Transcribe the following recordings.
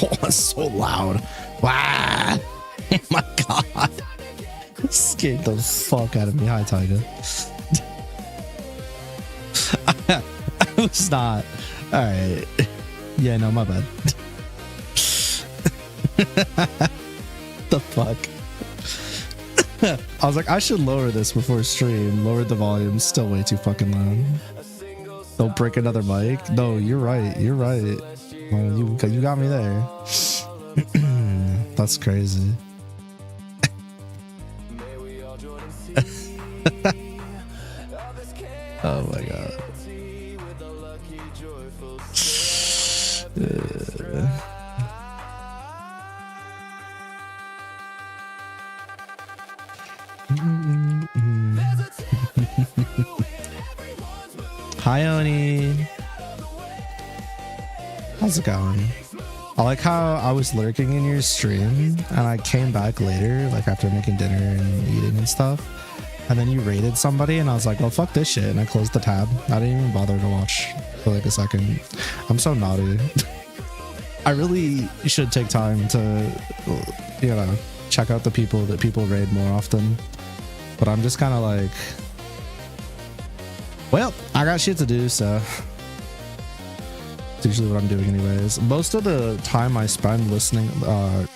Oh, that's so loud. Wow. Oh my god. Scared the fuck out of me. Hi, Tiger. I was not. Alright. Yeah, no, my bad. The fuck? I was like, I should lower this before stream. Lowered the volume. Still way too fucking loud. Don't break another mic. No, you're right. You're right. Well, you got me there. That's crazy. Oh my god. Hi Oni. How's it going? I like how I was lurking in your stream and I came back later, like after making dinner and eating and stuff, and then you raided somebody and I was like, well, fuck this shit, and I closed the tab. I didn't even bother to watch for like a second. I'm so naughty. I really should take time to, you know, check out the people that people raid more often, but I'm just kind of like, well, I got shit to do, so it's usually what I'm doing anyways. Most of the time I spend listening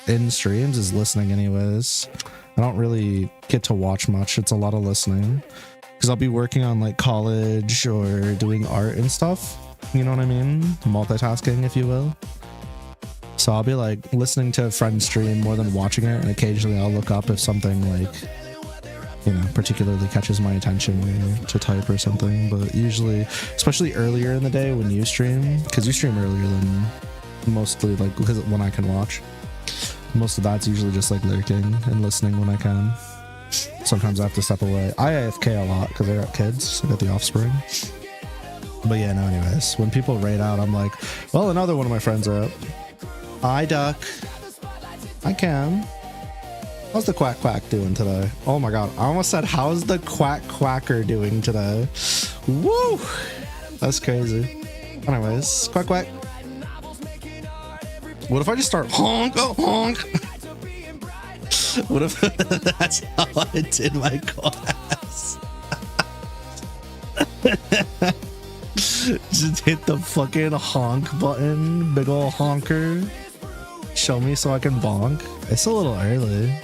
in streams is listening anyways. I don't really get to watch much. It's a lot of listening because I'll be working on like college or doing art and stuff, you know what I mean? Multitasking, if you will. So I'll be like listening to a friend stream more than watching it, and occasionally I'll look up if something like, you know, particularly catches my attention to type or something. But usually, especially earlier in the day when you stream, because you stream earlier than mostly, like, because when I can watch, most of that's usually just like lurking and listening when I can. Sometimes I have to step away. I AFK a lot because I got kids, I got the offspring. But yeah, no, anyways, when people raid out, I'm like, well, another one of my friends are up. Hi Duck. I can. How's the quack quack doing today? Oh my god, I almost said how's the quack quacker doing today? Woo! That's crazy. Anyways, quack quack. What if I just start honk? Oh, honk! What if that's how I did my class? Just hit the fucking honk button, big ol' honker. Show me so I can bonk. It's a little early.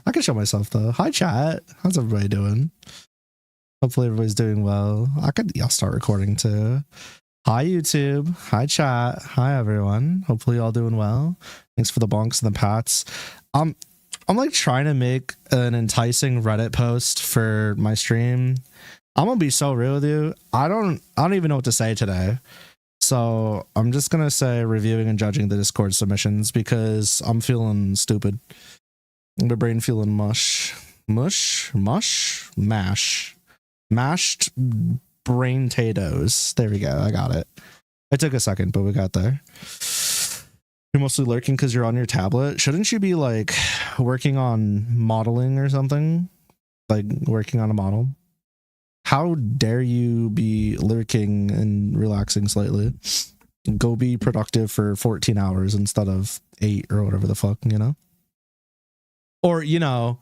I can show myself though. Hi chat. How's everybody doing? Hopefully everybody's doing well. I'll start recording too. Hi YouTube. Hi chat. Hi everyone. Hopefully y'all doing well. Thanks for the bonks and the pats. I'm like trying to make an enticing Reddit post for my stream. I'm gonna be so real with you. I don't even know what to say today. So I'm just gonna say reviewing and judging the Discord submissions because I'm feeling stupid. My brain feeling mush. Mashed brain tatoes. There we go. I got it. It took a second, but we got there. You're mostly lurking because you're on your tablet. Shouldn't you be like working on modeling or something? Like working on a model? How dare you be lurking and relaxing slightly? Go be productive for 14 hours instead of 8 or whatever the fuck, you know? Or, you know,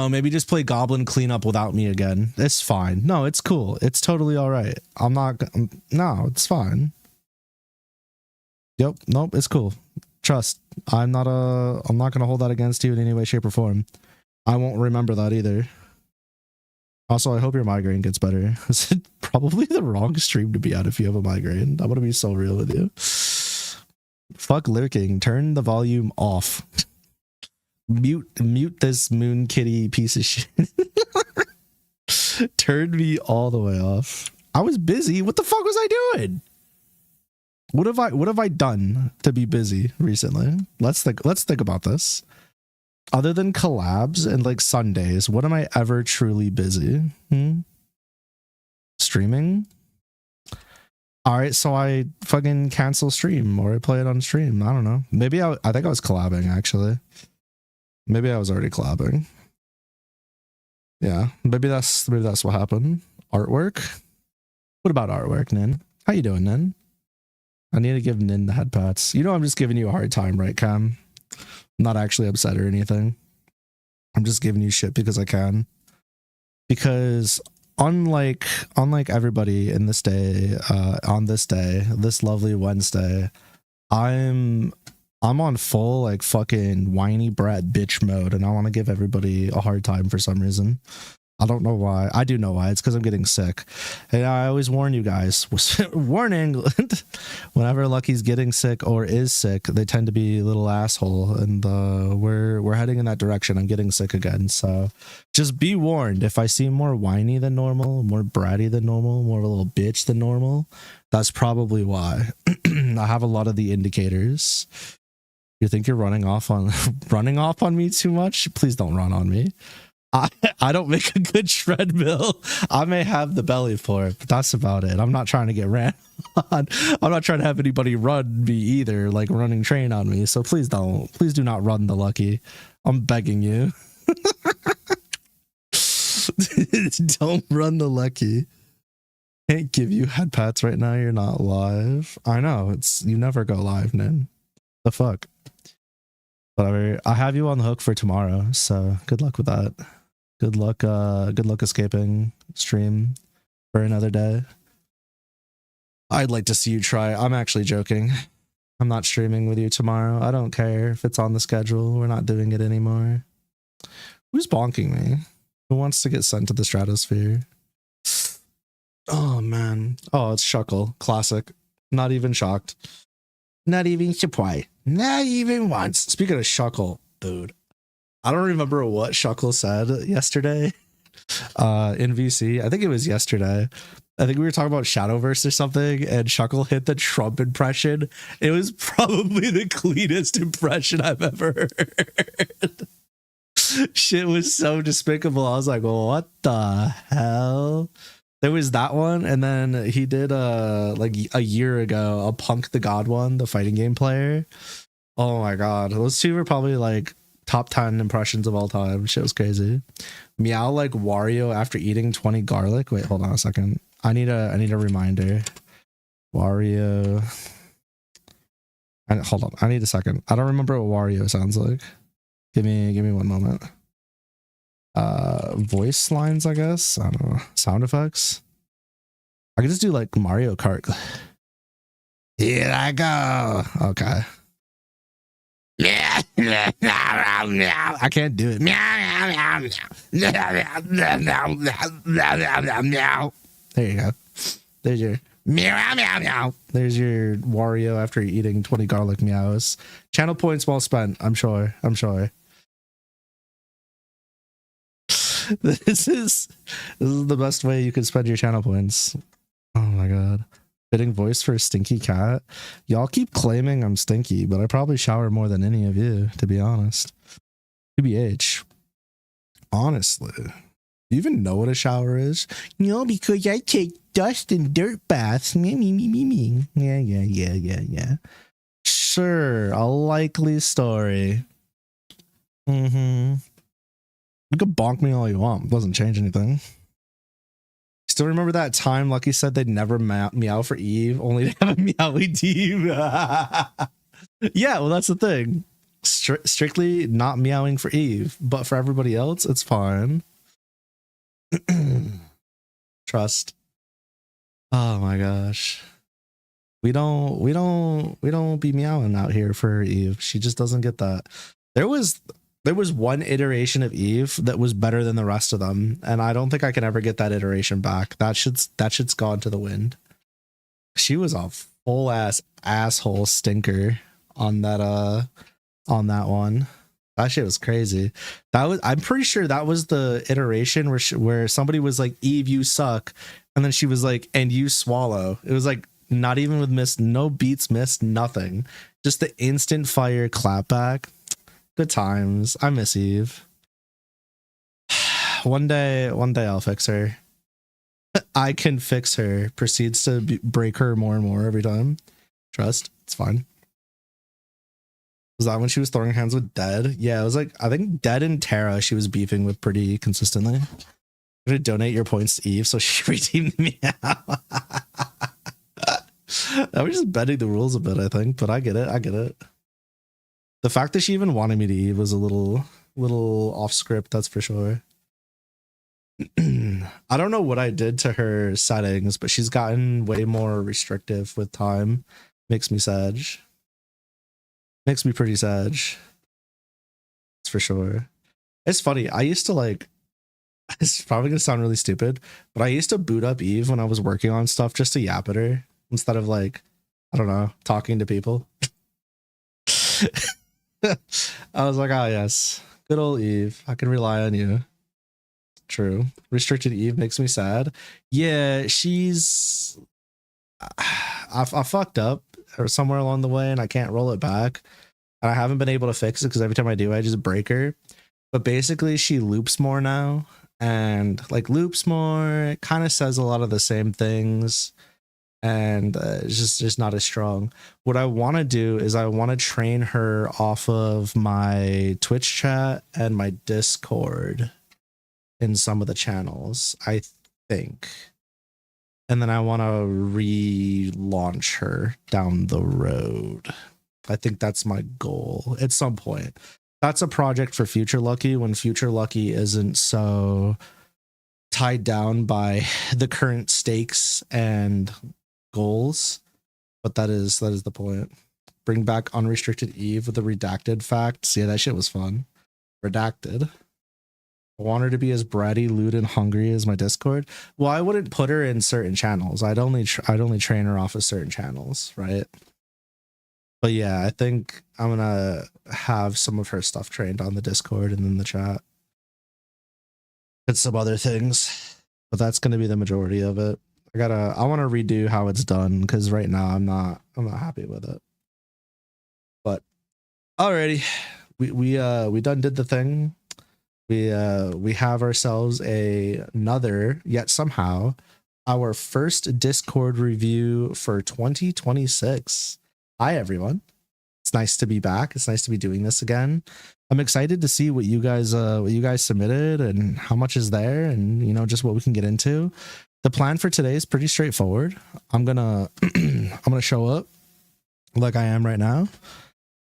maybe just play Goblin Cleanup without me again. It's fine. No, it's cool. It's totally all right. No, it's fine. Yep. Nope. It's cool. Trust. I'm not gonna hold that against you in any way, shape, or form. I won't remember that either. Also, I hope your migraine gets better. Is it probably the wrong stream to be at if you have a migraine? I'm gonna be so real with you. Fuck lurking. Turn the volume off. Mute this moon kitty piece of shit. Turned me all the way off. I was busy. What the fuck was I doing? What have I done to be busy recently? Let's think about this. Other than collabs and like Sundays, what am I ever truly busy? Streaming? Alright, so I fucking cancel stream or I play it on stream. I don't know. Maybe I think I was collabing actually. Maybe I was already collabing. Yeah, maybe that's what happened. Artwork? What about artwork, Nin? How you doing, Nin? I need to give Nin the head pats. You know I'm just giving you a hard time, right, Cam? I'm not actually upset or anything. I'm just giving you shit because I can. Because unlike everybody in this day, on this day, this lovely Wednesday, I'm on full like fucking whiny brat bitch mode, and I want to give everybody a hard time for some reason. I don't know why. I do know why. It's because I'm getting sick. And I always warn you guys, warning, whenever Lucky's getting sick or is sick, they tend to be a little asshole. And we're heading in that direction. I'm getting sick again. So just be warned. If I seem more whiny than normal, more bratty than normal, more of a little bitch than normal, that's probably why. I have a lot of the indicators. You think you're running off on me too much? Please don't run on me. I don't make a good treadmill. I may have the belly for it, but that's about it. I'm not trying to get ran on. I'm not trying to have anybody run me either, like running train on me. So please do not run the Lucky. I'm begging you. Don't run the Lucky. Can't give you head pats right now. You're not live. I know, you never go live, Nin. The fuck. Whatever. I have you on the hook for tomorrow, so good luck with that. Good luck escaping stream for another day. I'd like to see you try. I'm actually joking. I'm not streaming with you tomorrow. I don't care if it's on the schedule. We're not doing it anymore. Who's bonking me? Who wants to get sent to the stratosphere? Oh man. Oh, it's Shuckle. Classic. Not even shocked. Not even surprised. Not even once. Speaking of Shuckle, dude, I don't remember what Shuckle said yesterday in VC. I think it was yesterday. I think we were talking about Shadowverse or something, and Shuckle hit the Trump impression. It was probably the cleanest impression I've ever heard. Shit was so despicable. I was like, well, what the hell? There was that one, and then he did like a year ago a Punk the God one, the fighting game player. Oh my god, those two were probably like top 10 impressions of all time. Shit was crazy. Meow like Wario after eating 20 garlic. Wait, hold on a second. I need a reminder. Wario. Hold on, I need a second. I don't remember what Wario sounds like. Give me one moment. Voice lines, I guess. I don't know. Sound effects. I could just do like Mario Kart. Here I go. Okay. I can't do it. There you go. There's your meow meow meow. There's your Wario after eating 20 garlic meows. Channel points well spent. I'm sure. This is the best way you can spend your channel points. Oh my god. Fitting voice for a stinky cat. Y'all keep claiming I'm stinky, but I probably shower more than any of you, to be honest. TBH. Honestly. Do you even know what a shower is? No, because I take dust and dirt baths. Me. Yeah. Sure, a likely story. You can bonk me all you want. It doesn't change anything. Still remember that time Lucky said they'd never meow for Eve, only to have a meowy team? Yeah, well, that's the thing. Strictly not meowing for Eve, but for everybody else, it's fine. Trust. Oh my gosh. we don't be meowing out here for Eve. She just doesn't get that. There was one iteration of Eve that was better than the rest of them, and I don't think I can ever get that iteration back. That shit's gone to the wind. She was a full ass asshole stinker on that one. That shit was crazy. I'm pretty sure that was the iteration where somebody was like, Eve, you suck, and then she was like, and you swallow. It was like not even with no beats missed, nothing. Just the instant fire clapback. Good times. I miss Eve. One day I'll fix her. I can fix her. Proceeds to break her more and more every time. Trust. It's fine. Was that when she was throwing hands with Dead? Yeah, it was like, I think Dead and Tara she was beefing with pretty consistently. I'm gonna donate your points to Eve so she redeemed me out. I was just bending the rules a bit, I think, but I get it. The fact that she even wanted me to Eve was a little off script, that's for sure. I don't know what I did to her settings, but she's gotten way more restrictive with time. Makes me sad. Makes me pretty sad. That's for sure. It's funny. I used to like, it's probably gonna sound really stupid, but I used to boot up Eve when I was working on stuff just to yap at her instead of like, I don't know, talking to people. I was like, oh yes, good old Eve. I can rely on you. True. Restricted Eve makes me sad. Yeah, she's... I fucked up or somewhere along the way and I can't roll it back. And I haven't been able to fix it because every time I do, I just break her. But basically, she loops more now. And like loops more, it kind of says a lot of the same things. And it's just not as strong. What I want to do is I want to train her off of my Twitch chat and my Discord in some of the channels, I think. And then I want to relaunch her down the road. I think that's my goal at some point. That's a project for Future Lucky when Future Lucky isn't so tied down by the current stakes and goals. But that is the point. Bring back Unrestricted Eve with the redacted facts. Yeah, that shit was fun. Redacted. I want her to be as bratty, lewd, and hungry as my Discord. Well, I wouldn't put her in certain channels. I'd only train her off of certain channels, right? But yeah, I think I'm gonna have some of her stuff trained on the Discord and in the chat. And some other things. But that's gonna be the majority of it. I want to redo how it's done because right now I'm not happy with it. But alrighty, we done did the thing. We have ourselves another, yet somehow, our first Discord review for 2026. Hi everyone. It's nice to be back. It's nice to be doing this again. I'm excited to see what you guys submitted and how much is there and you know just what we can get into. The plan for today is pretty straightforward. I'm gonna show up like I am right now.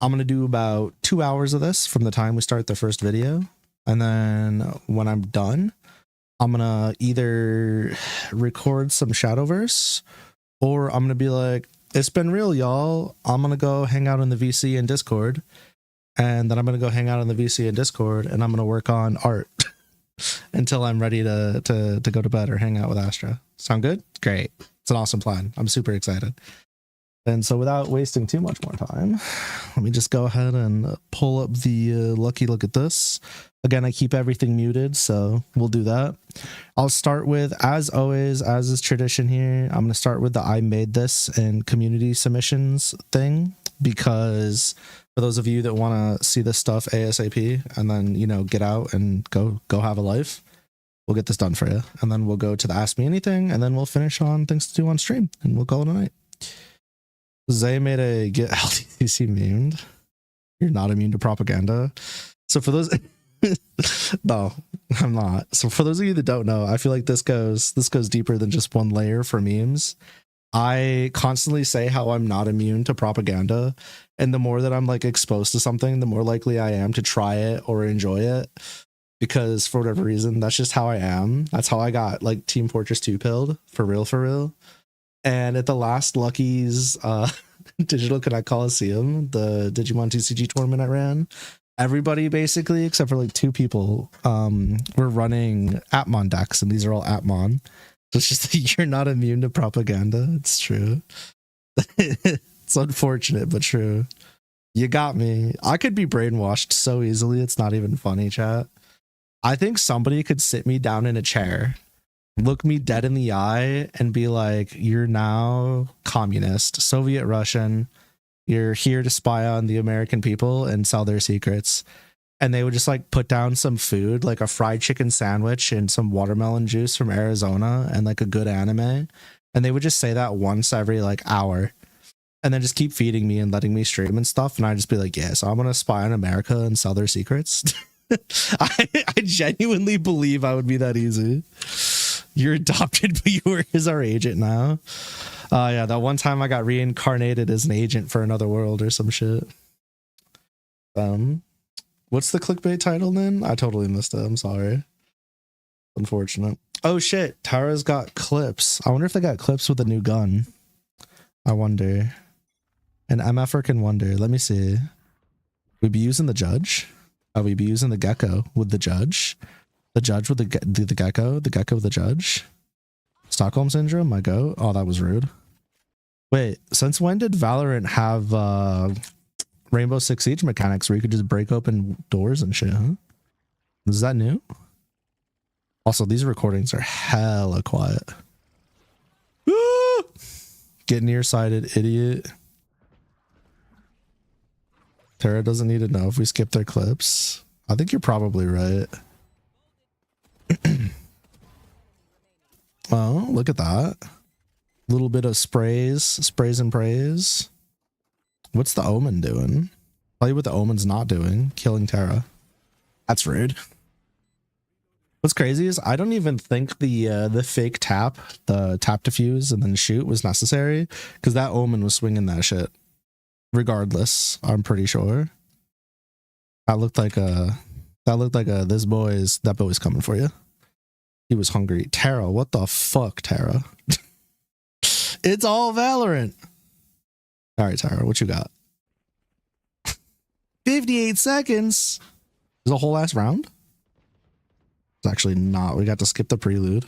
I'm gonna do about 2 hours of this from the time we start the first video. And then when I'm done, I'm gonna either record some Shadowverse or I'm gonna be like, it's been real, y'all. I'm gonna go hang out in the VC and Discord. And then I'm gonna go hang out in the VC and Discord and I'm gonna work on art until I'm ready to go to bed or hang out with Astra. Sound good? Great. It's an awesome plan. I'm super excited. And so without wasting too much more time, let me just go ahead and pull up the lucky look at this. Again, I keep everything muted, so we'll do that. I'll start with, as always, as is tradition here, I'm going to start with the I made this and community submissions thing, because for those of you that want to see this stuff ASAP and then, you know, get out and go have a life, we'll get this done for you. And then we'll go to the Ask Me Anything, and then we'll finish on things to do on stream, and we'll call it a night. Zay made a get LTC memed. You're not immune to propaganda. So for those, no, I'm not. So for those of you that don't know, I feel like this goes deeper than just one layer for memes. I constantly say how I'm not immune to propaganda, and the more that I'm like exposed to something, the more likely I am to try it or enjoy it, because for whatever reason, that's just how I am. That's how I got like Team Fortress 2 pilled, for real. And at the last Lucky's Digital Connect Coliseum, the Digimon TCG tournament I ran, everybody basically, except for like 2 people, were running Atmon decks, and these are all Atmon. So it's just that you're not immune to propaganda. It's true. It's unfortunate, but true. You got me. I could be brainwashed so easily. It's not even funny, chat. I think somebody could sit me down in a chair, look me dead in the eye, and be like, you're now communist, Soviet Russian. You're here to spy on the American people and sell their secrets. And they would just like put down some food, like a fried chicken sandwich and some watermelon juice from Arizona and like a good anime. And they would just say that once every like hour. And then just keep feeding me and letting me stream and stuff. And I'd just be like, yeah, so I'm going to spy on America and sell their secrets. I genuinely believe I would be that easy. You're adopted, but you is our agent now. Yeah, that one time I got reincarnated as an agent for another world or some shit. What's the clickbait title then? I totally missed it. I'm sorry. Unfortunate. Oh shit, Tara's got clips. I wonder if they got clips with a new gun. I wonder. An MFer can wonder. Let me see. We'd be using the judge. Oh, we'd be using the gecko with the judge. The judge with the gecko. The gecko with the judge. Stockholm Syndrome, my goat. Oh, that was rude. Wait, since when did Valorant have Rainbow Six Siege mechanics where you could just break open doors and shit, huh? Is that new? Also, these recordings are hella quiet. Get nearsighted, idiot. Tara doesn't need to know if we skip their clips. I think you're probably right. Well, look at that. Little bit of sprays and praise. What's the Omen doing? Tell you what the Omen's not doing. Killing Tara. That's rude. What's crazy is I don't even think the fake tap, the tap defuse and then shoot was necessary because that Omen was swinging that shit. Regardless, I'm pretty sure. That looked like a that boy's coming for you. He was hungry. Tara, what the fuck, Tara? It's all Valorant. All right, Tara, what you got? 58 seconds. Is a whole ass round? It's actually not. We got to skip the prelude.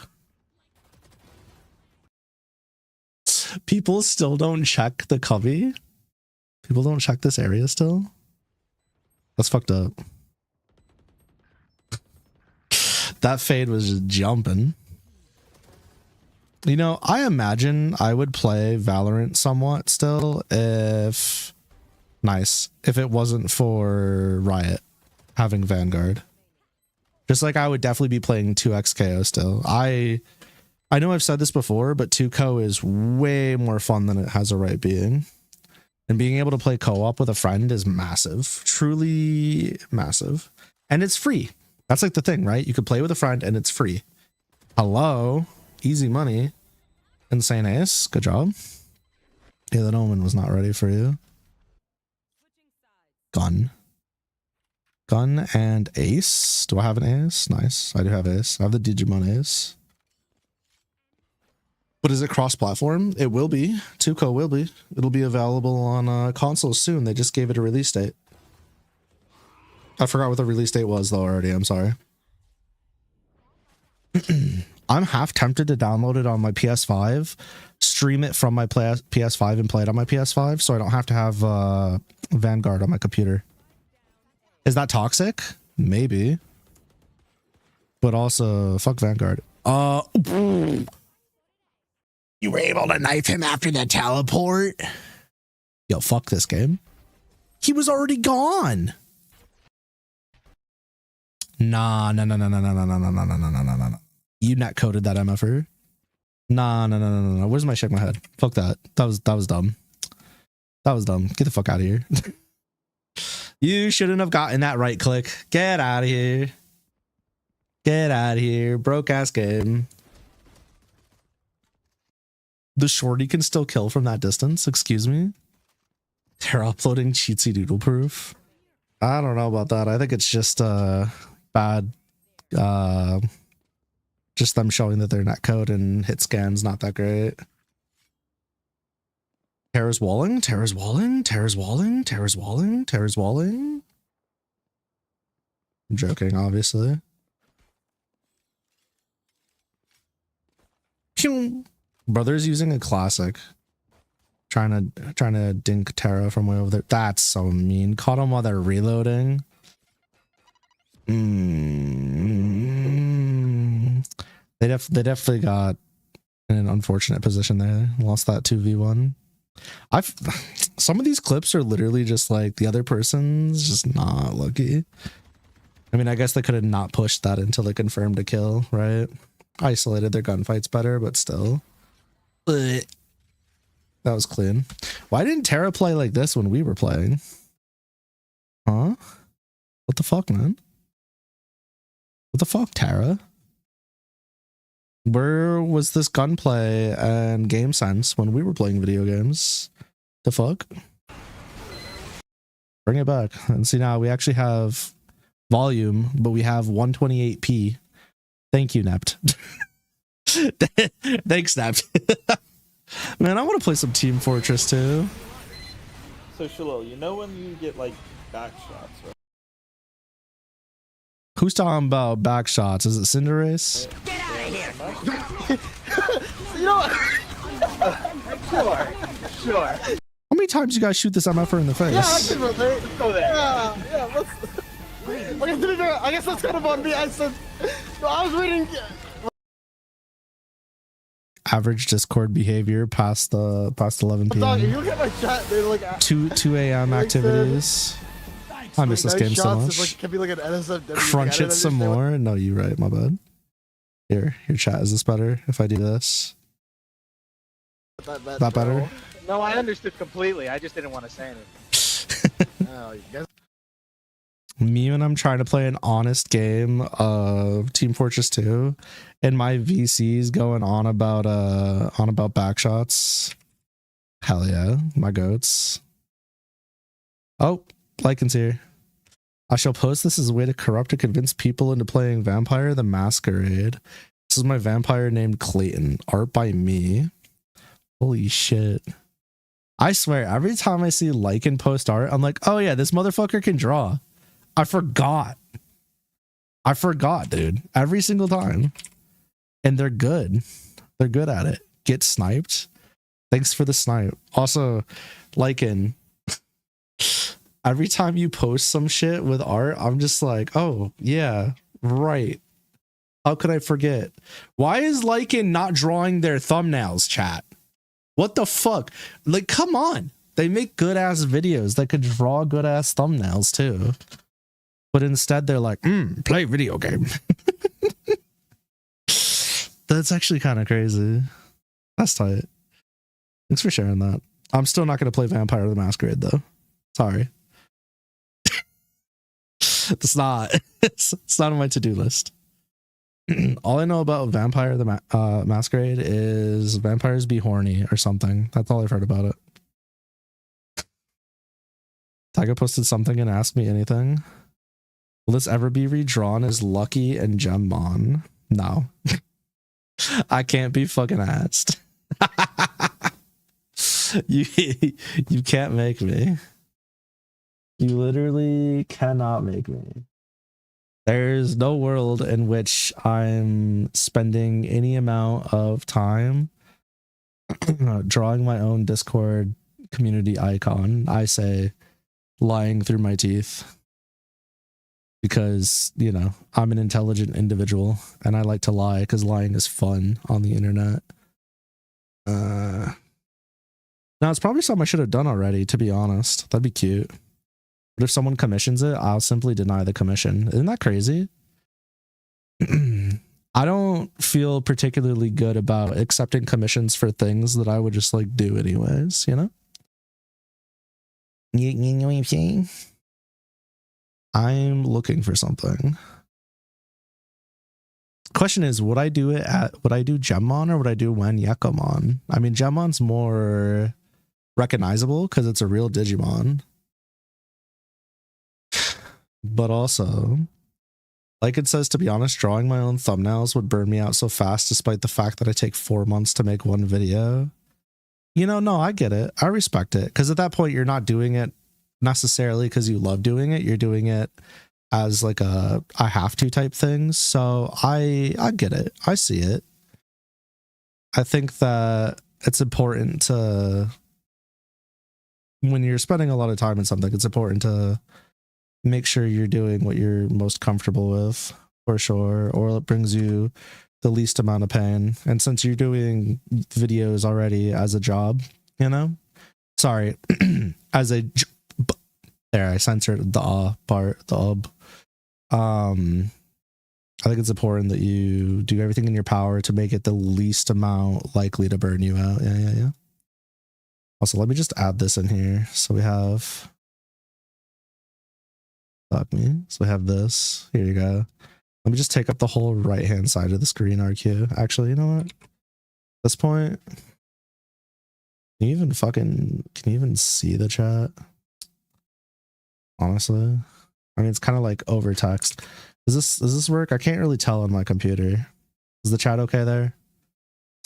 People still don't check the cubby. People don't check this area still. That's fucked up. That fade was just jumping. You know, I imagine I would play Valorant somewhat still if it wasn't for Riot having Vanguard. Just like I would definitely be playing 2xKO still. I know I've said this before, but 2co is way more fun than it has a right being. And being able to play co-op with a friend is massive. Truly massive. And it's free. That's like the thing, right? You could play with a friend and it's free. Hello. Easy money. Insane ace. Good job. Yeah, that Omen was not ready for you. Gun. Gun and ace. Do I have an ace? Nice. I do have ace. I have the Digimon ace. But is it cross-platform? It will be. 2co will be. It'll be available on consoles soon. They just gave it a release date. I forgot what the release date was though already. I'm sorry. I'm half tempted to download it on my PS5, stream it from my PS5 and play it on my PS5 so I don't have to have Vanguard on my computer. Is that toxic? Maybe. But also, fuck Vanguard. You were able to knife him after the teleport? Yo, fuck this game. He was already gone. Nah. You netcoded that MFR. Nah. Where's my shake my head? Fuck that. That was dumb. That was dumb. Get the fuck out of here. You shouldn't have gotten that right click. Get out of here. Get out of here. Broke ass game. The shorty can still kill from that distance. Excuse me. They're uploading cheatsy doodle proof. I don't know about that. I think it's just bad. Just them showing that their netcode and hit scan's not that great. Terra's walling, Terra's walling, Terra's walling, Terra's walling, Terra's walling. I'm joking, obviously. Pew! Brother's using a classic. Trying to dink Terra from way over there. That's so mean. Caught him while they're reloading. They definitely got in an unfortunate position there. Lost that 2v1. Some of these clips are literally just like the other person's just not lucky. I mean, I guess they could have not pushed that until they confirmed a kill, right? Isolated their gunfights better, but still. That was clean. Why didn't Terra play like this when we were playing? Huh? What the fuck, man? What the fuck, Terra? Where was this gunplay and game sense when we were playing video games? The fuck? Bring it back. And see, now we actually have volume, but we have 128p. Thank you, Nept. Thanks, Nept. Man, I want to play some Team Fortress 2. So, Shalil, you know when you get, like, back shots, right? Who's talking about back shots? Is it Cinderace? Get out of here! You know what? Sure. How many times you guys shoot this MFer in the face? Yeah, let's go there. Yeah, let's... Okay, to be fair, I guess that's kind of on me. I said... No, I was reading... Average Discord behavior past 11 p.m. Dog, if you look at my chat, they're like... 2 a.m. activities. I miss this game so much. Like, can be like an NSFW. Crunch it some more. No, you're right. My bad. Here, your chat. Is this better if I do this? That better? No, I understood completely. I just didn't want to say anything. Oh, you guys... Me when I'm trying to play an honest game of Team Fortress 2, and my VC's going on about backshots. Hell yeah, my goats. Oh, Lycan's here. I shall post this as a way to corrupt and convince people into playing Vampire the Masquerade. This is my vampire named Clayton. Art by me. Holy shit. I swear, every time I see Lycan post art, I'm like, oh yeah, this motherfucker can draw. I forgot, dude. Every single time. And they're good. They're good at it. Get sniped. Thanks for the snipe. Also, Lycan, every time you post some shit with art, I'm just like, oh, yeah, right. How could I forget? Why is Lycan not drawing their thumbnails, chat? What the fuck? Like, come on. They make good-ass videos that could draw good-ass thumbnails, too. But instead, they're like, play video game. That's actually kind of crazy. That's tight. Thanks for sharing that. I'm still not going to play Vampire the Masquerade, though. Sorry. It's not on my to-do list. All I know about Vampire the Masquerade is vampires be horny or something. That's all I've heard about it. Tiger posted something and asked me anything. Will this ever be redrawn as Lucky and Gemmon? No. I can't be fucking asked. You can't make me. You literally cannot make me. There's no world in which I'm spending any amount of time drawing my own Discord community icon. I say lying through my teeth. Because, you know, I'm an intelligent individual and I like to lie because lying is fun on the internet. Now, it's probably something I should have done already, to be honest. That'd be cute. But if someone commissions it, I'll simply deny the commission. Isn't that crazy? I don't feel particularly good about accepting commissions for things that I would just like do anyways, you know? You know what I'm saying? I'm looking for something. Question is, would I do Gemmon or would I do Wanyakamon? I mean, Gemmon's more recognizable because it's a real Digimon. But also, like it says, to be honest, drawing my own thumbnails would burn me out so fast despite the fact that I take 4 months to make one video. You know, no, I get it. I respect it. Because at that point, you're not doing it necessarily because you love doing it. You're doing it as like a I have to type thing. So I get it. I see it. I think that it's important to, when you're spending a lot of time in something, it's important to make sure you're doing what you're most comfortable with, for sure, or it brings you the least amount of pain. And since you're doing videos already as a job, you know, sorry, as a there, I censored the part, the I think it's important that you do everything in your power to make it the least amount likely to burn you out. Yeah. Also, let me just add this in here. So we have, fuck me. So we have this. Here you go. Let me just take up the whole right hand side of the screen, RQ. Actually, you know what? At this point, can you even see the chat? Honestly, I mean, it's kind of like over text. Does this work? I can't really tell on my computer. Is the chat okay there?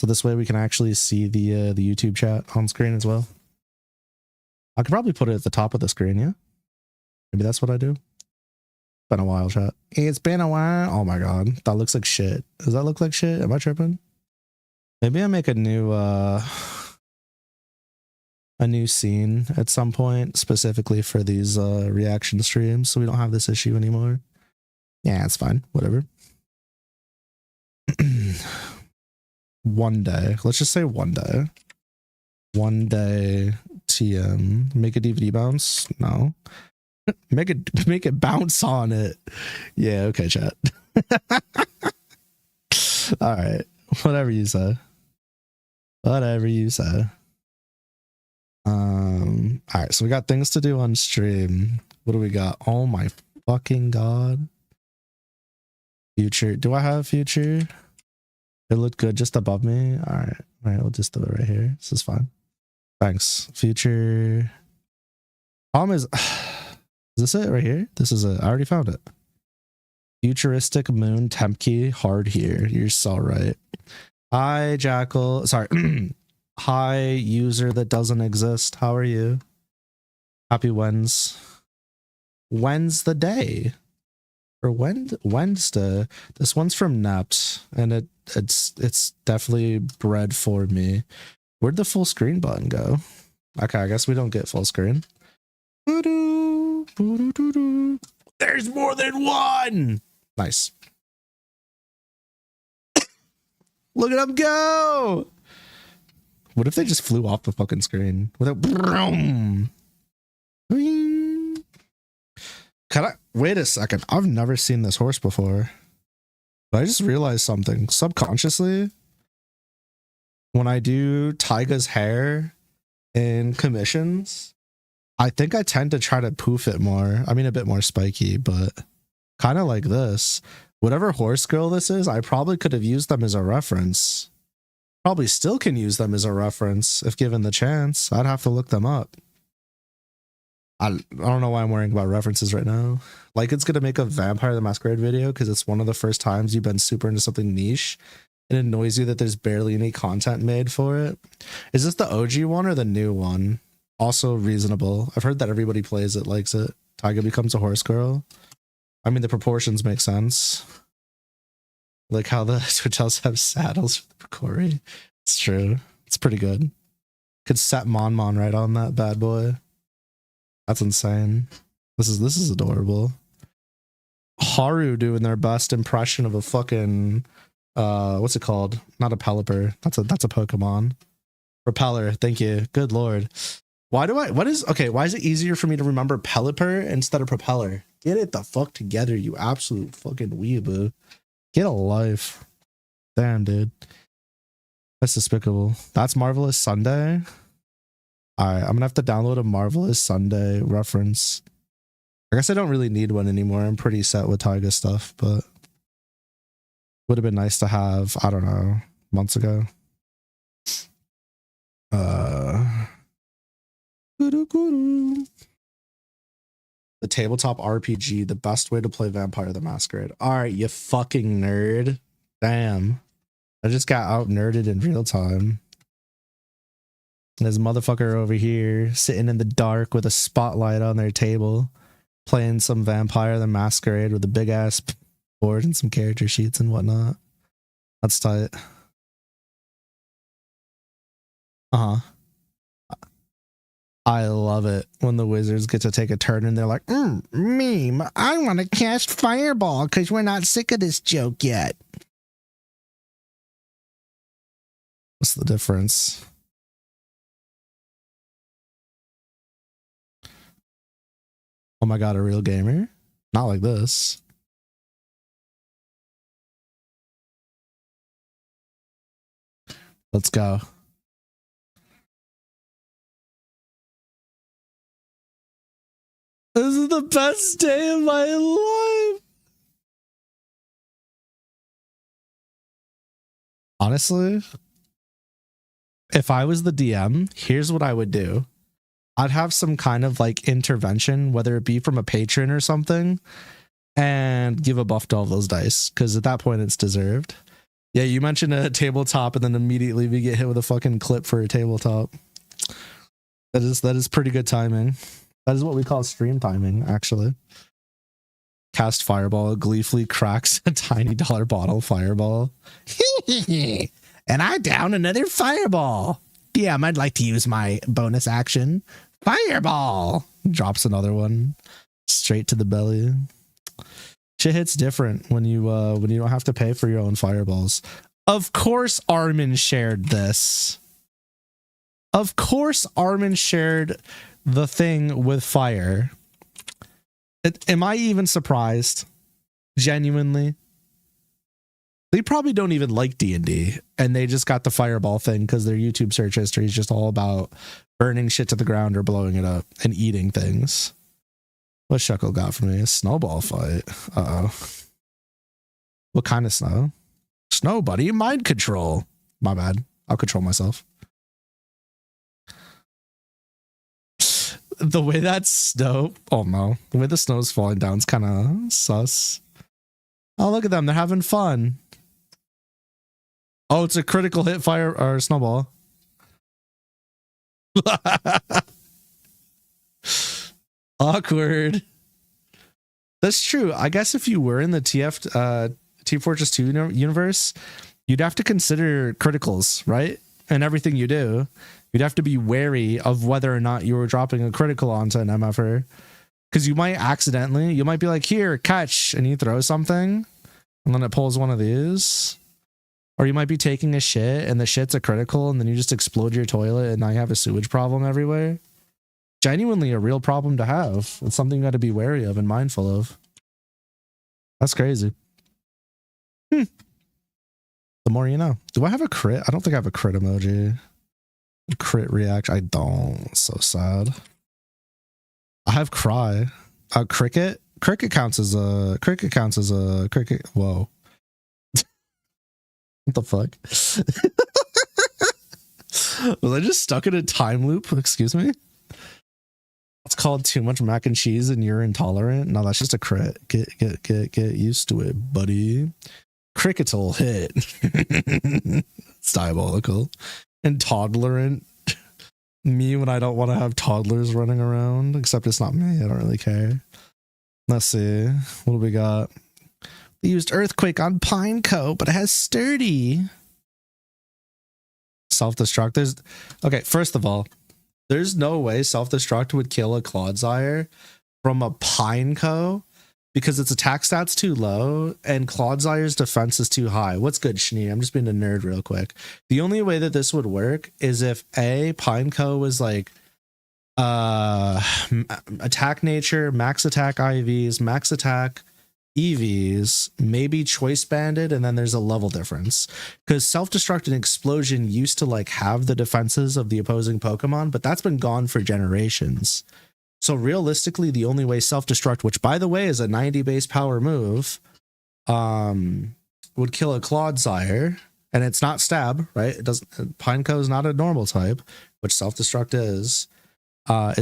So this way we can actually see the YouTube chat on screen as well. I could probably put it at the top of the screen, yeah? Maybe that's what I do. Been a while, chat. It's been a while. Oh my god, that looks like shit. Does that look like shit? Am I tripping? Maybe I make a new scene at some point specifically for these reaction streams so we don't have this issue anymore. Yeah, it's fine. Whatever. One day. Let's just say one day. One day TM. Make a DVD bounce? No. Make it bounce on it. Yeah, okay, chat. Alright. Whatever you say. Whatever you say. Alright, so we got things to do on stream. What do we got? Oh my fucking god. Future. Do I have future? It looked good just above me. Alright, we'll just do it right here. This is fine. Thanks. Future. Problem is this it right here? This is it. I already found it. Futuristic moon temp key hard here. You're so right. Hi, Jackal. Sorry. Hi, user that doesn't exist. How are you? Happy Wednesday. When's the day? Or Wednesday. This one's from Naps, and it's definitely bred for me. Where'd the full screen button go? Okay, I guess we don't get full screen. There's more than one. Nice. Look at them go. What if they just flew off the fucking screen without? Can I wait a second? I've never seen this horse before, but I just realized something subconsciously. When I do Taiga's hair in commissions, I think I tend to try to poof it more. I mean, a bit more spiky, but kind of like this. Whatever horse girl this is, I probably could have used them as a reference. Probably still can use them as a reference if given the chance. I'd have to look them up. I don't know why I'm worrying about references right now. Like, it's going to make a Vampire the Masquerade video because it's one of the first times you've been super into something niche. It annoys you that there's barely any content made for it. Is this the OG one or the new one? Also reasonable. I've heard that everybody plays it, likes it. Taiga becomes a horse girl. I mean, the proportions make sense. Like how the Twitch have saddles for Corey. It's true. It's pretty good. Could set Mon right on that bad boy. That's insane. This is adorable. Haru doing their best impression of a fucking what's it called? Not a Pelipper. That's a Pokemon. Repeller. Thank you. Good lord. Why is it easier for me to remember Pelipper instead of Propeller? Get it the fuck together, you absolute fucking weeaboo. Get a life. Damn, dude. That's despicable. That's Marvelous Sunday. Alright, I'm gonna have to download a Marvelous Sunday reference. I guess I don't really need one anymore. I'm pretty set with Taiga stuff, but would have been nice to have, I don't know, months ago. The tabletop RPG, the best way to play Vampire the Masquerade. Alright, you fucking nerd. Damn. I just got out nerded in real time. And this motherfucker over here sitting in the dark with a spotlight on their table, playing some Vampire the Masquerade with a big ass board and some character sheets and whatnot. That's tight. I love it when the wizards get to take a turn and they're like, meme, I want to cast Fireball because we're not sick of this joke yet. What's the difference? Oh my god, a real gamer? Not like this. Let's go. This is the best day of my life. Honestly, if I was the DM, here's what I would do. I'd have some kind of like intervention, whether it be from a patron or something, and give a buff to all those dice, because at that point it's deserved. Yeah, you mentioned a tabletop and then immediately we get hit with a fucking clip for a tabletop. That is pretty good timing. That is what we call stream timing, actually. Cast Fireball, gleefully cracks a tiny dollar bottle Fireball. And I down another Fireball. Yeah, I'd like to use my bonus action. Fireball! Drops another one. Straight to the belly. Shit hits different when you don't have to pay for your own fireballs. Of course Armin shared this. Of course Armin shared the thing with fire. Am I even surprised? Genuinely. They probably don't even like D&D, and they just got the fireball thing because their YouTube search history is just all about burning shit to the ground or blowing it up and eating things. What Shuckle got for me? A snowball fight. Uh-oh. What kind of snow? Snow, buddy. Mind control. My bad. I'll control myself. The way that snow... Oh, no. The way the snow's falling down is kind of sus. Oh, look at them. They're having fun. Oh, it's a critical hit fire or snowball. Awkward. That's true. I guess if you were in the Team Fortress 2 universe, you'd have to consider criticals, right? And everything you do. You'd have to be wary of whether or not you were dropping a critical onto an MFR. Because you might accidentally, you might be like, here, catch, and you throw something, and then it pulls one of these. Or you might be taking a shit, and the shit's a critical, and then you just explode your toilet, and now you have a sewage problem everywhere. Genuinely a real problem to have. It's something you got to be wary of and mindful of. That's crazy. The more you know. Do I have a crit? I don't think I have a crit emoji. Crit react. I don't. So sad. I have cry. Cricket. Cricket counts as a cricket. Whoa. What the fuck? Was I just stuck in a time loop? Excuse me? It's called too much mac and cheese and you're intolerant. No, that's just a crit. Get used to it, buddy. Cricket'll hit. It's diabolical. Intolerant. Me when I don't want to have toddlers running around. Except it's not me. I don't really care. Let's see. What do we got? They used Earthquake on Pineco, but it has Sturdy. Self-destruct. Okay, first of all, there's no way self-destruct would kill a Clodsire from a Pineco because its attack stat's too low and Clodsire's defense is too high. What's good, Schnee? I'm just being a nerd real quick. The only way that this would work is if Pineco was like attack nature, max attack IVs, max attack EVs, maybe choice banded, and then there's a level difference. Because self-destruct and explosion used to like have the defenses of the opposing Pokemon, but that's been gone for generations. So realistically, the only way self-destruct, which by the way is a 90 base power move, would kill a Clodsire, and it's not stab, right? It doesn't. Pineco is not a normal type, which self-destruct is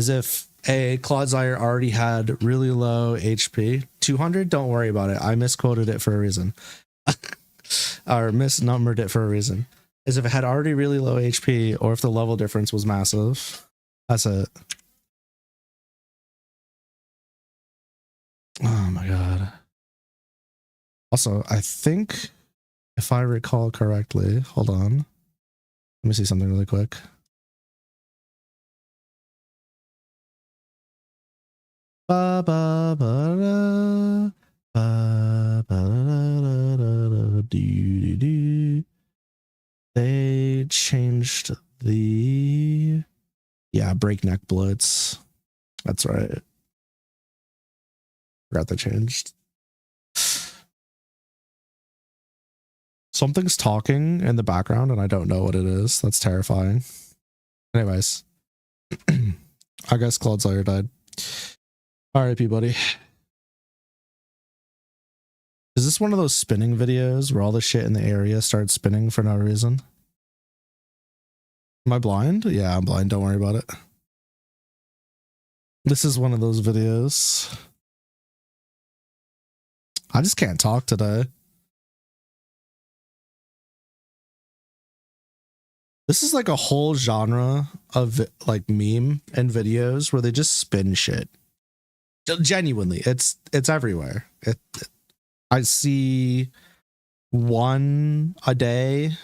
if a Clodsire already had really low HP, 200. Don't worry about it. I misquoted it for a reason, or misnumbered it for a reason. is if it had already really low HP or if the level difference was massive. That's it. Oh my god. Also, I think if I recall correctly, hold on. Let me see something really quick. Ba, ba, ba, da, ba, ba, da, da, da, do, do, do. They changed the breakneck blitz. That's right. Forgot they changed. Something's talking in the background and I don't know what it is. That's terrifying. Anyways, I guess Claude Sawyer died. R.I.P. buddy. Is this one of those spinning videos where all the shit in the area starts spinning for no reason? Am I blind? Yeah, I'm blind. Don't worry about it. This is one of those videos. I just can't talk today. This is like a whole genre of like meme and videos where they just spin shit. Genuinely, it's everywhere. I see one a day,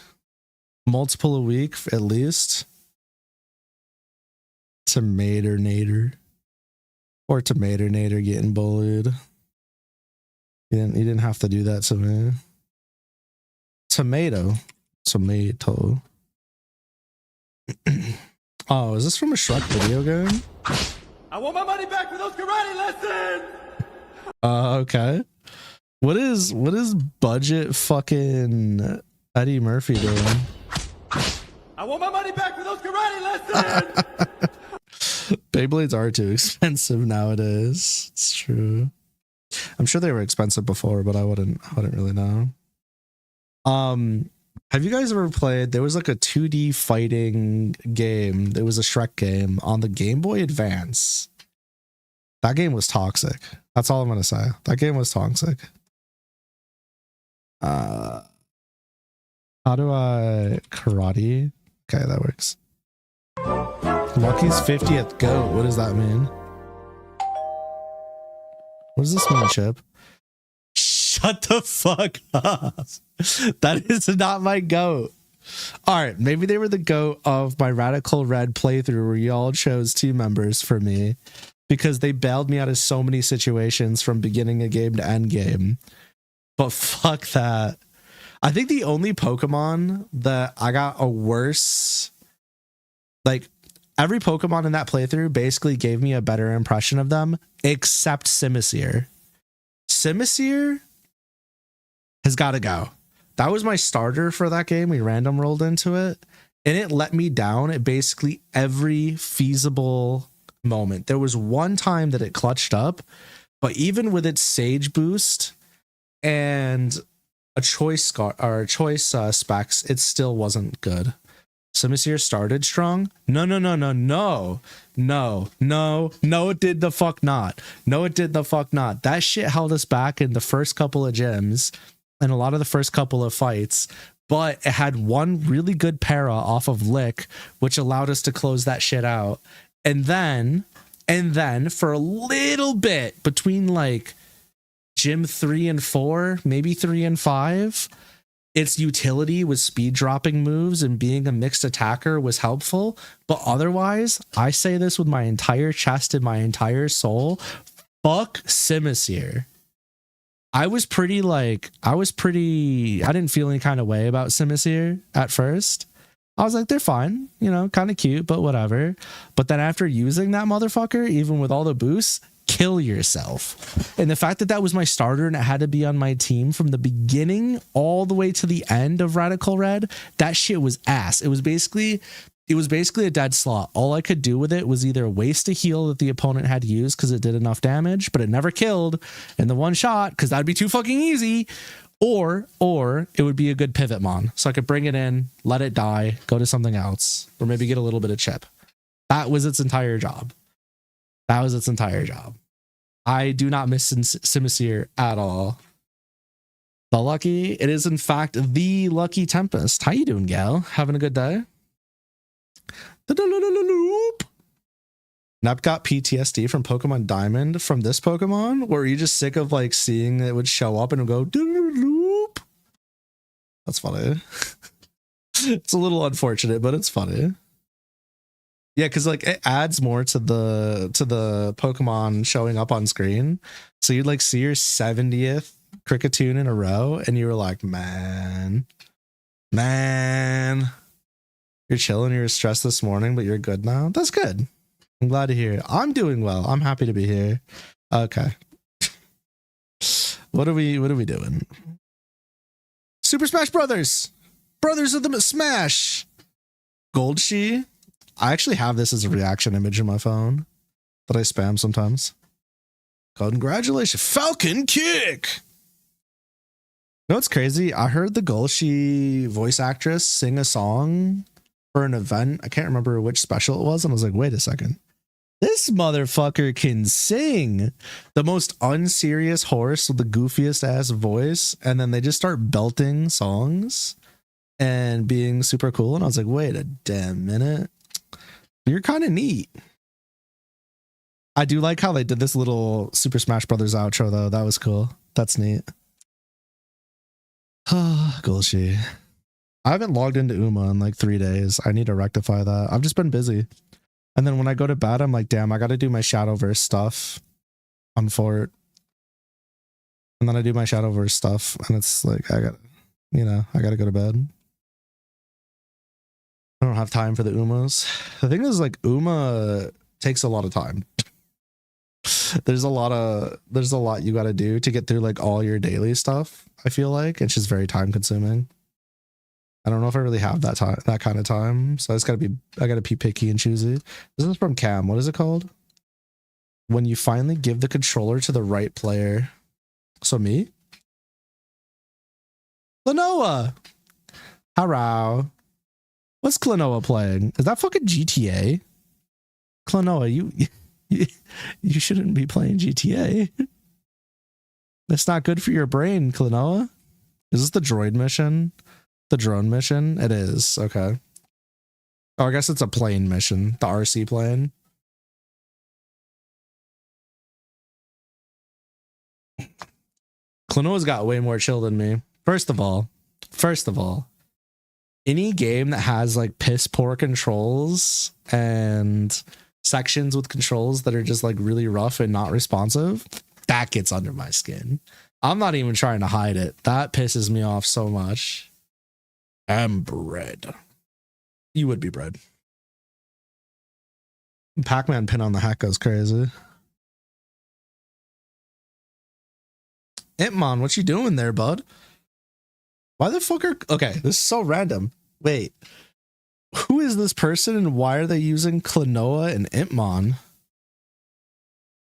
multiple a week at least. Tomato Nader or Tomato Nader getting bullied. You didn't have to do that to me. Tomato. Oh, is this from a Shrek video game? I want my money back for those karate lessons. Okay. What is budget fucking Eddie Murphy doing? I want my money back for those karate lessons. Beyblades are too expensive nowadays. It's true. I'm sure they were expensive before, but I wouldn't really know. Have you guys ever played? There was like a 2D fighting game. There was a Shrek game on the Game Boy Advance. That game was toxic. That's all I'm gonna say. That game was toxic. How do I karate? Okay, that works. Lucky's 50th goat. What does that mean? What does this mean, Chip? Shut the fuck up. That is not my goat. All right, maybe they were the goat of my Radical Red playthrough where y'all chose team members for me because they bailed me out of so many situations from beginning a game to end game. But fuck that. I think the only Pokemon that I got a worse, like every Pokemon in that playthrough basically gave me a better impression of them except Simisear. Simisear has got to go. That was my starter for that game. We random rolled into it and it let me down at basically every feasible moment. There was one time that it clutched up, but even with its Sage boost and a choice specs, it still wasn't good. Simisear started strong. No, it did the fuck not. No, it did the fuck not. That shit held us back in the first couple of gyms and a lot of the first couple of fights, but it had one really good para off of Lick, which allowed us to close that shit out. And then for a little bit between like gym 3 and 4, maybe 3 and 5, its utility with speed dropping moves and being a mixed attacker was helpful. But otherwise, I say this with my entire chest and my entire soul, fuck Simisear. I didn't feel any kind of way about Simisear at first. I was like, they're fine, you know, kind of cute, but whatever. But then after using that motherfucker, even with all the boosts, kill yourself. And the fact that that was my starter and it had to be on my team from the beginning all the way to the end of Radical Red, that shit was ass. It was basically a dead slot. All I could do with it was either waste a heal that the opponent had used because it did enough damage, but it never killed in the one shot because that'd be too fucking easy, or it would be a good pivot mon. So I could bring it in, let it die, go to something else, or maybe get a little bit of chip. That was its entire job. I do not miss Simisear at all. The lucky, it is in fact the Lucky Tempest. How you doing, gal? Having a good day? Nep got PTSD from Pokemon Diamond from this Pokemon, where you just sick of like seeing it would show up and it would go. That's funny. It's a little unfortunate, but it's funny. Yeah, because like it adds more to the Pokemon showing up on screen. So you'd like see your 70th Cricketune in a row, and you were like, man, you're chilling, you're stressed this morning, but you're good now. That's good. I'm glad to hear. I'm doing well. I'm happy to be here. Okay. What are we doing? Super Smash Brothers of the Smash. Goldshi. I actually have this as a reaction image in my phone that I spam sometimes. Congratulations, Falcon Kick. You know what's crazy? I heard the Goldshi voice actress sing a song for an event. I can't remember which special it was, and I was like, wait a second. This motherfucker can sing. The most unserious horse with the goofiest ass voice, and then they just start belting songs and being super cool. And I was like, wait a damn minute. You're kind of neat. I do like how they did this little Super Smash Brothers outro, though. That was cool. That's neat. Goldshi. I haven't logged into Uma in like 3 days. I need to rectify that. I've just been busy. And then when I go to bed, I'm like, damn, I got to do my Shadowverse stuff on Fort. And then I do my Shadowverse stuff. And it's like, I got to go to bed. I don't have time for the Umas. The thing is, like, Uma takes a lot of time. There's a lot you got to do to get through like all your daily stuff. I feel like it's just very time consuming. I don't know if I really have that kind of time. So I gotta be picky and choosy. This is from Cam. What is it called? When you finally give the controller to the right player. So me? Klonoa. Hello. What's Klonoa playing? Is that fucking GTA? Klonoa, you shouldn't be playing GTA. That's not good for your brain, Klonoa. Is this the droid mission? The drone mission? It is. Okay. Oh, I guess it's a plane mission. The RC plane. Klonoa's got way more chill than me. First of all, any game that has like piss poor controls and sections with controls that are just like really rough and not responsive, that gets under my skin. I'm not even trying to hide it. That pisses me off so much. I'm bread. You would be bread. Pac-Man pin on the hat goes crazy. Intmon, what you doing there, bud? Why the fuck are... Okay, this is so random. Wait. Who is this person and why are they using Klonoa and Intmon?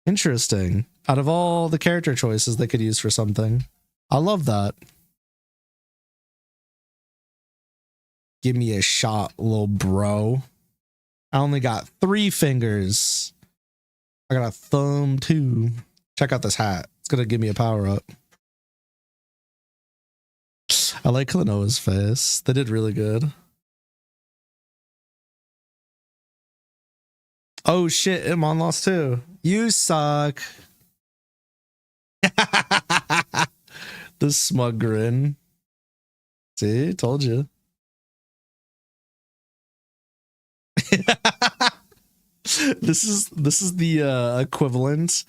Interesting. Out of all the character choices they could use for something. I love that. Give me a shot, little bro. I only got 3 fingers. I got a thumb too. Check out this hat. It's gonna give me a power up. I like Klonoa's face. They did really good. Oh shit, Imon lost too. You suck. The smug grin. See, told you. This is the equivalent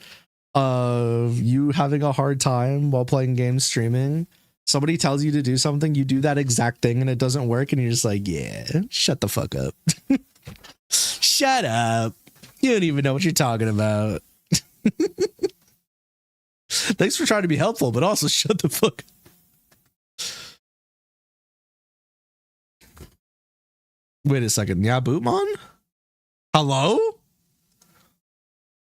of you having a hard time while playing games streaming. Somebody tells you to do something, you do that exact thing and it doesn't work and you're just like, yeah, shut the fuck up. Shut up. You don't even know what you're talking about. Thanks for trying to be helpful, but also shut the fuck up. Wait a second. Yeah, Bootmon? Hello?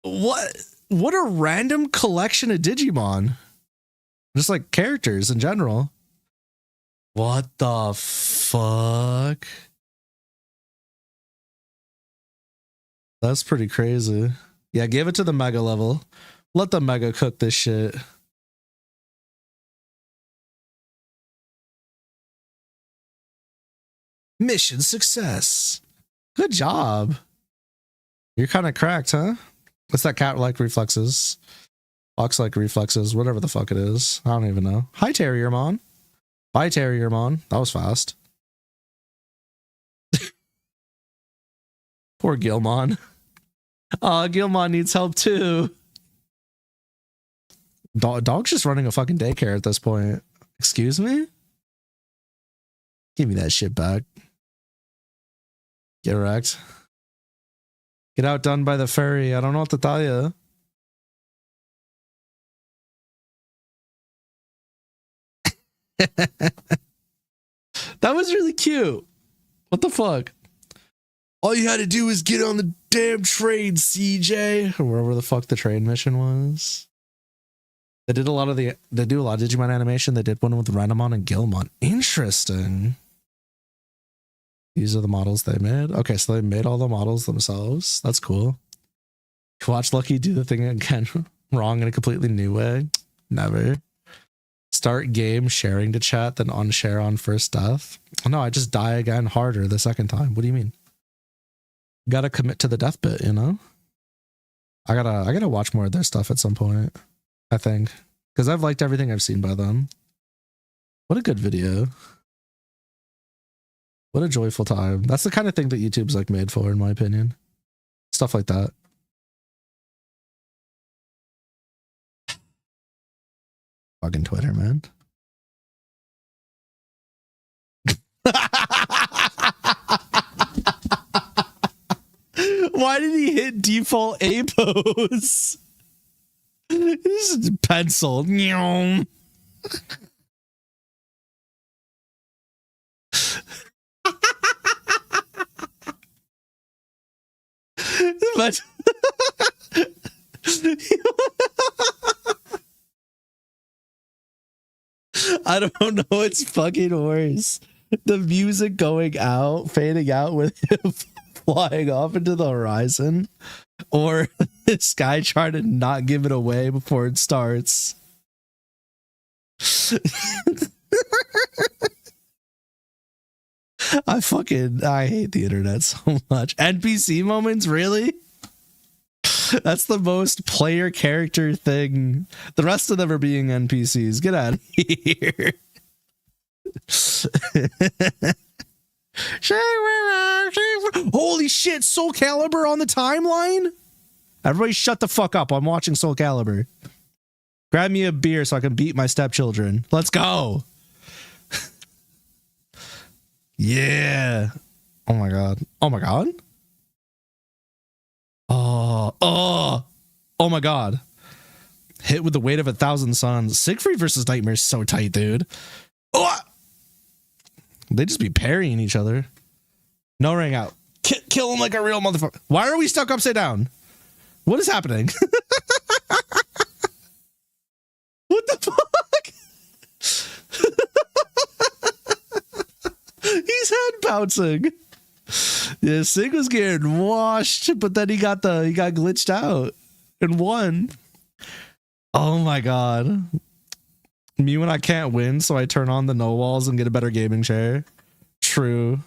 What a random collection of Digimon. Just like characters in general. What the fuck? That's pretty crazy. Yeah, give it to the mega level. Let the mega cook this shit. Mission success. Good job. You're kind of cracked, huh? What's that cat-like reflexes? Fox-like reflexes, whatever the fuck it is. I don't even know. Hi, Terriermon. Bye, Terriermon. That was fast. Poor Gilmon. Gilmon needs help too. Dog's just running a fucking daycare at this point. Excuse me? Give me that shit back. Get wrecked. Get outdone by the furry. I don't know what to tell you. That was really cute. What the fuck? All you had to do was get on the damn train, CJ. Or wherever the fuck the train mission was. They do a lot of Digimon animation. They did one with Renamon and Gilmon. Interesting. These are the models they made. Okay, so they made all the models themselves. That's cool. Watch Lucky do the thing again wrong in a completely new way. Never. Start game sharing to chat, then unshare on first death. Oh, no, I just die again harder the second time. What do you mean? Gotta commit to the death bit, you know? I gotta watch more of their stuff at some point, I think. Because I've liked everything I've seen by them. What a good video. What a joyful time. That's the kind of thing that YouTube's like made for, in my opinion. Stuff like that. Fucking Twitter, man. Why did he hit default A pose? This is pencil. But I don't know what's fucking worse. The music going out, fading out with him flying off into the horizon, or this guy trying to not give it away before it starts. I hate the internet so much. NPC moments, really? That's the most player character thing. The rest of them are being NPCs. Get out of here. Holy shit, Soul Calibur on the timeline? Everybody shut the fuck up. I'm watching Soul Calibur. Grab me a beer so I can beat my stepchildren. Let's go. Yeah. Oh my god. Oh my god. Oh my god. Hit with the weight of 1,000 suns. Siegfried versus Nightmare is so tight, dude. Oh! They just be parrying each other. No ring out. Kill him like a real motherfucker. Why are we stuck upside down? What is happening? What the fuck? He's head bouncing. Yeah, Sig was getting washed, but then he got glitched out and won. Oh my god. Me when I can't win, so I turn on the no walls and get a better gaming chair. True.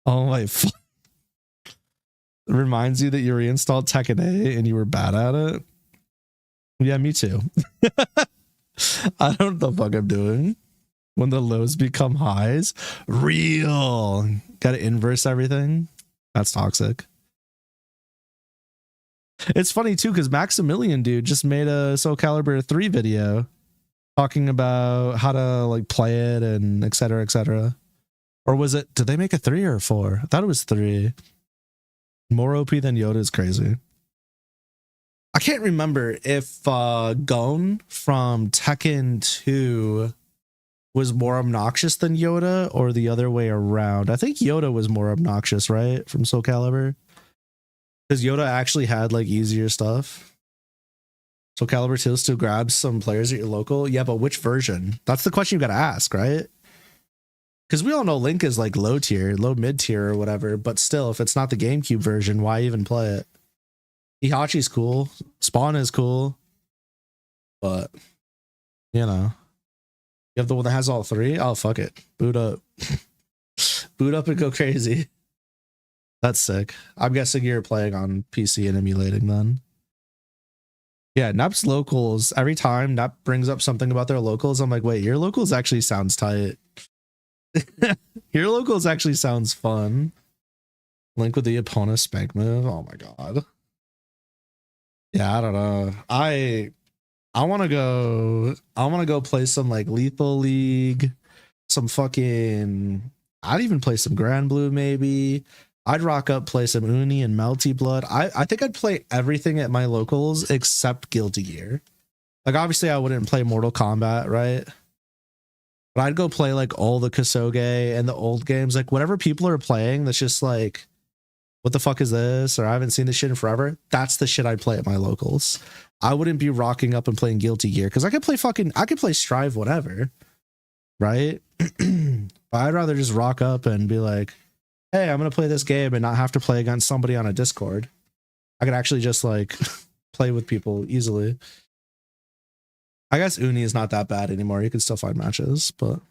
Oh my fuck. Reminds you that you reinstalled Tekken 8 and you were bad at it. Yeah, me too. I don't know what the fuck I'm doing. When the lows become highs. Real. Gotta inverse everything. That's toxic. It's funny too, because Maximilian dude just made a Soul Calibur 3 video talking about how to like play it and etc. etc. Or was it, did they make a 3 or a 4? I thought it was 3. More OP than Yoda is crazy. I can't remember if Gon from Tekken 2 was more obnoxious than Yoda or the other way around. I think Yoda was more obnoxious, right? From Soul Calibur. Because Yoda actually had like easier stuff. Soul Calibur 2 still grabs some players at your local. Yeah, but which version? That's the question you got to ask, right? Because we all know Link is like low tier, low mid tier or whatever. But still, if it's not the GameCube version, why even play it? Ihachi's cool. Spawn is cool. But, you know. You have the one that has all 3? Oh, fuck it. Boot up. Boot up and go crazy. That's sick. I'm guessing you're playing on PC and emulating then. Yeah, Nep's locals, every time Nep brings up something about their locals, I'm like, wait, your locals actually sounds tight. Your locals actually sounds fun. Link with the opponent spank move. Oh my god. Yeah, I don't know. I want to go play some like Lethal League, some fucking, I'd even play some Grand Blue maybe. I'd rock up, play some Uni and Melty Blood. I think I'd play everything at my locals except Guilty Gear. Like obviously I wouldn't play Mortal Kombat, right? But I'd go play like all the Kosoge and the old games, like whatever people are playing that's just like, what the fuck is this? Or I haven't seen this shit in forever. That's the shit I'd play at my locals. I wouldn't be rocking up and playing Guilty Gear because I could play Strive whatever, right? But I'd rather just rock up and be like, hey, I'm gonna play this game and not have to play against somebody on a Discord. I could actually just like play with people easily. I guess Uni is not that bad anymore. You can still find matches, but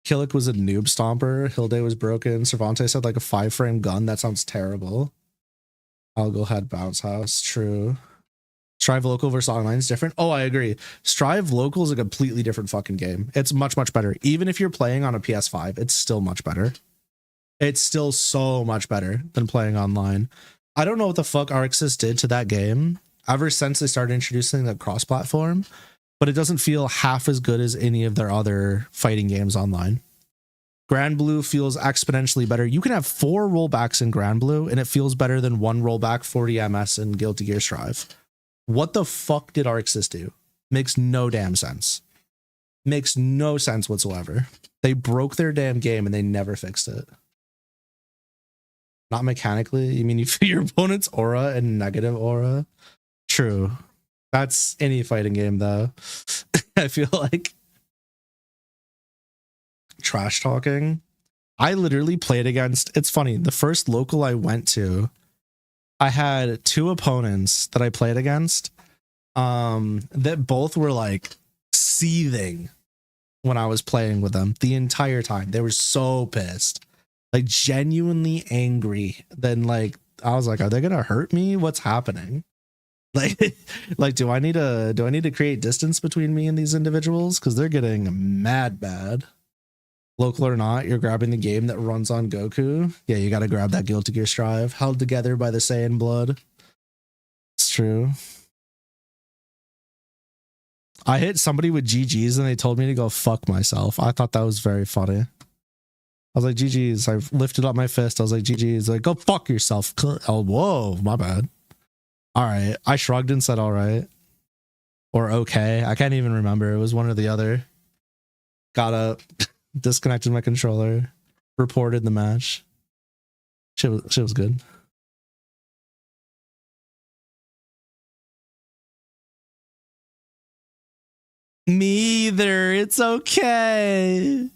Killick was a noob stomper. Hilde was broken. Cervantes had like a 5-frame gun. That sounds terrible. Algo had bounce house. True. Strive local versus online is different. Oh, I agree. Strive local is a completely different fucking game. It's much, much better. Even if you're playing on a PS5, it's still much better. It's still so much better than playing online. I don't know what the fuck Arxis did to that game ever since they started introducing the cross-platform, but it doesn't feel half as good as any of their other fighting games online. Grand Blue feels exponentially better. You can have 4 rollbacks in Grand Blue and it feels better than 1 rollback 40 MS in Guilty Gear Strive. What the fuck did Arxis do? Makes no damn sense. Makes no sense whatsoever. They broke their damn game and they never fixed it. Not mechanically. You mean you feel your opponent's aura and negative aura? True. That's any fighting game though. I feel like trash talking. I literally played against, it's funny, the first local I went to, I had 2 opponents that I played against that both were like seething when I was playing with them the entire time. They were so pissed, like genuinely angry. Then like I was like, are they gonna hurt me? What's happening? Like do I need to create distance between me and these individuals? Because they're getting mad bad. Local or not, you're grabbing the game that runs on Goku. Yeah, you got to grab that Guilty Gear Strive, held together by the Saiyan blood. It's true. I hit somebody with GGs and they told me to go fuck myself. I thought that was very funny. I was like, GGs. I lifted up my fist. I was like, GGs. Like, go fuck yourself. Oh, whoa, my bad. All right. I shrugged and said, all right. Or okay. I can't even remember. It was one or the other. Got up. Disconnected my controller, reported the match. Shit was good. Me either. It's okay.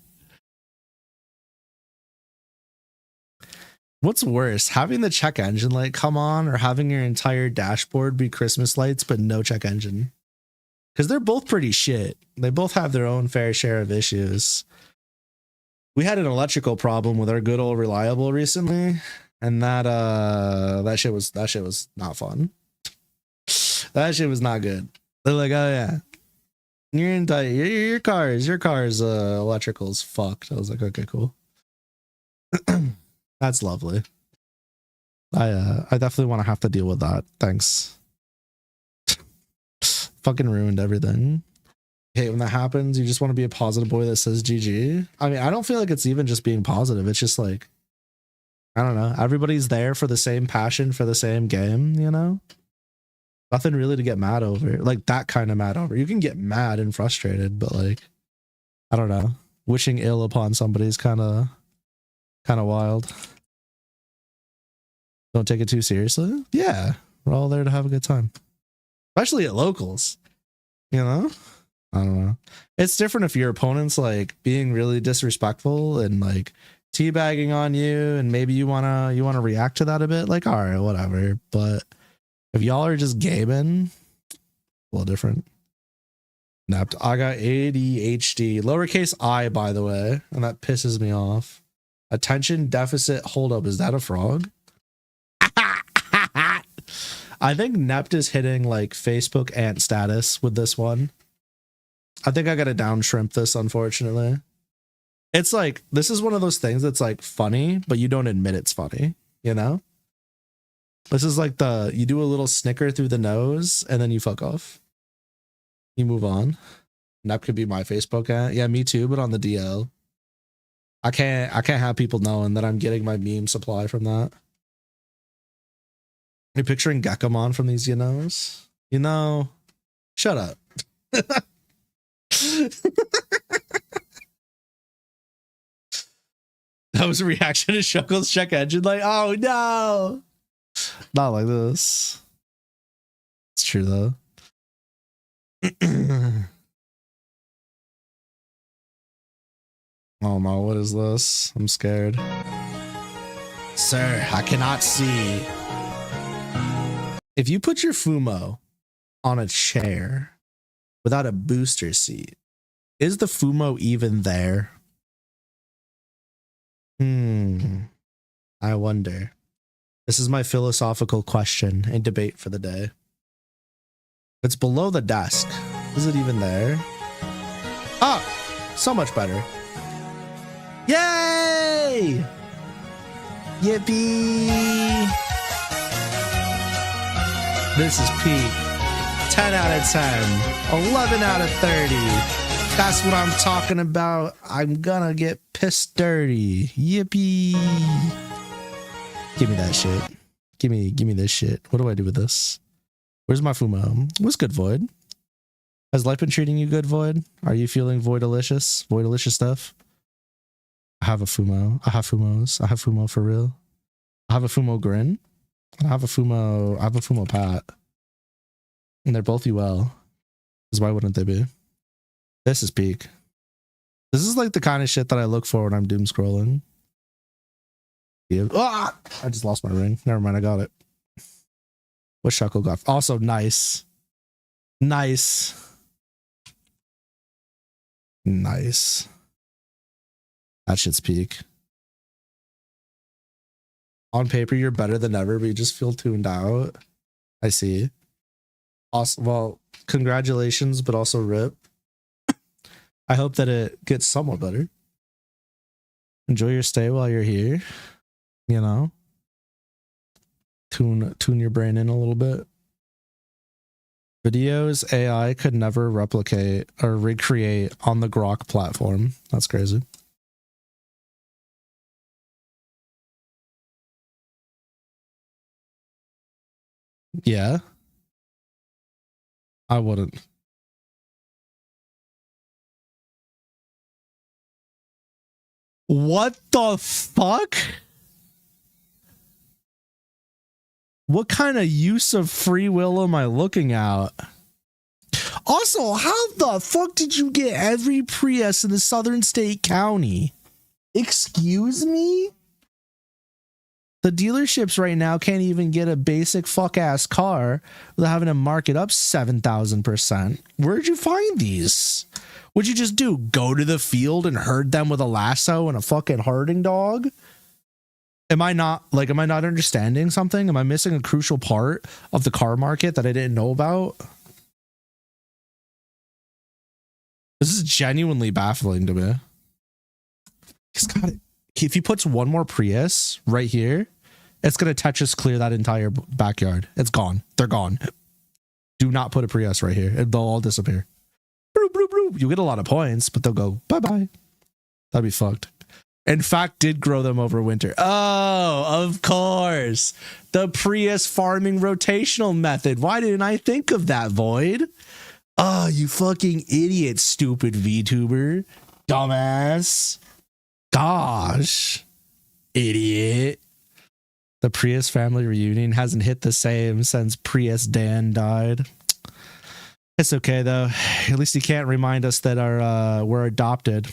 What's worse, having the check engine light come on or having your entire dashboard be Christmas lights but no check engine? Because they're both pretty shit. They both have their own fair share of issues. We had an electrical problem with our good old Reliable recently, and that shit was not fun. That shit was not good. They're like, oh yeah, your car's electrical's fucked. I was like, okay, cool. That's lovely. I definitely want to have to deal with that. Thanks. Fucking ruined everything. Hey, when that happens, you just want to be a positive boy that says GG. I mean, I don't feel like it's even just being positive. It's just like, I don't know. Everybody's there for the same passion for the same game, you know? Nothing really to get mad over. Like that kind of mad over. You can get mad and frustrated, but like, I don't know. Wishing ill upon somebody is kind of wild. Don't take it too seriously. Yeah, we're all there to have a good time. Especially at locals, you know? I don't know. It's different if your opponent's like being really disrespectful and like teabagging on you, and maybe you wanna react to that a bit. Like, all right, whatever. But if y'all are just gaming, a little different. Napped. I got ADHD, lowercase I, by the way, and that pisses me off. Attention deficit holdup. Is that a frog? I think Nept is hitting like Facebook ant status with this one. I think I gotta down shrimp this, unfortunately. It's like, this is one of those things that's like funny, but you don't admit it's funny, you know? This is like you do a little snicker through the nose and then you fuck off. You move on. Nep could be my Facebook ant. Yeah, me too, but on the DL. I can't have people knowing that I'm getting my meme supply from that. You're picturing Gamin from these, you knows? You know, shut up. That was a reaction to Shuckle's check engine, like, oh no. Not like this. It's true though. Oh no, what is this? I'm scared. Sir, I cannot see. If you put your Fumo on a chair without a booster seat, is the Fumo even there? I wonder. This is my philosophical question and debate for the day. It's below the desk. Is it even there? Ah, so much better. Yay! Yippee! This is peak. 10 out of 10. 11 out of 30. That's what I'm talking about. I'm gonna get pissed dirty. Yippee! Give me that shit. Give me this shit. What do I do with this? Where's my Fumo? What's good, Void? Has life been treating you good, Void? Are you feeling Voidalicious? Voidalicious stuff? I have a Fumo. I have Fumos. I have Fumo for real. I have a Fumo Grin. I have a Fumo Pat. And they're both UL. Because why wouldn't they be? This is peak. This is like the kind of shit that I look for when I'm doom scrolling. Yeah. Ah! I just lost my ring. Never mind, I got it. What Shuckle got? Also nice. Nice. Nice. That shit's peak. On paper, you're better than ever, but you just feel tuned out. I see. Awesome. Well, congratulations, but also rip. I hope that it gets somewhat better. Enjoy your stay while you're here. You know, tune your brain in a little bit. Videos AI could never replicate or recreate on the Grok platform. That's crazy. Yeah. I wouldn't. What the fuck? What kind of use of free will am I looking at? Also, how the fuck did you get every Prius in the Southern State County? Excuse me? The dealerships right now can't even get a basic fuck-ass car without having to mark it up 7,000%. Where'd you find these? What'd you just do? Go to the field and herd them with a lasso and a fucking herding dog? Am I not understanding something? Am I missing a crucial part of the car market that I didn't know about? This is genuinely baffling to me. He's got it. If he puts one more Prius right here, it's going to Tetris clear that entire backyard. It's gone. They're gone. Do not put a Prius right here. They'll all disappear. Bloop, bloop, bloop. You get a lot of points, but they'll go bye-bye. That'd be fucked. In fact, did grow them over winter. Oh, of course. The Prius farming rotational method. Why didn't I think of that, Void? Oh, you fucking idiot, stupid VTuber. Dumbass. Gosh. Idiot. The Prius family reunion hasn't hit the same since Prius Dan died. It's okay, though. At least he can't remind us that we're adopted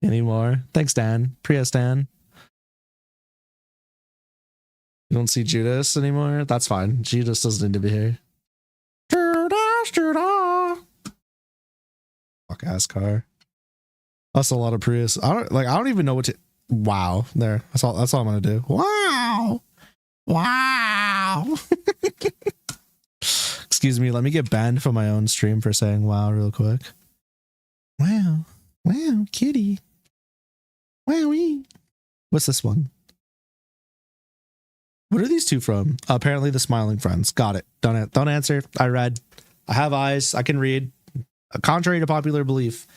anymore. Thanks, Dan. Prius Dan. You don't see Judas anymore? That's fine. Judas doesn't need to be here. Fuck ass car. That's a lot of Prius. I don't even know what to. Wow. There. That's all I'm gonna do. Wow. Wow. Excuse me, let me get banned from my own stream for saying wow real quick. Wow. Wow, kitty. Wowie. What's this one? What are these two from? Apparently the Smiling Friends. Got it. Don't answer. I read. I have eyes. I can read. Contrary to popular belief,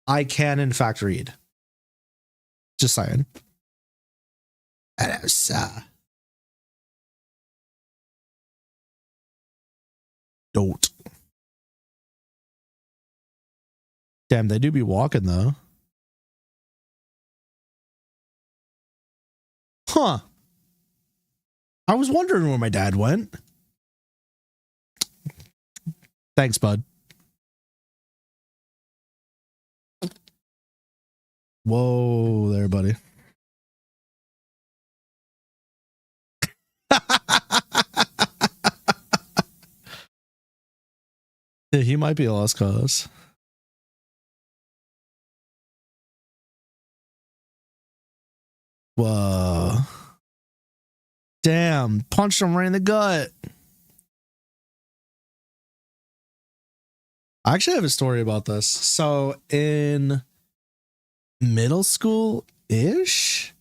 I can in fact read. Just saying. Hello, sir. Don't. Damn, they do be walking though. Huh. I was wondering where my dad went. Thanks, bud. Whoa there, buddy. Yeah, he might be a lost cause. Whoa. Damn, punched him right in the gut. I actually have a story about this. So in middle school-ish,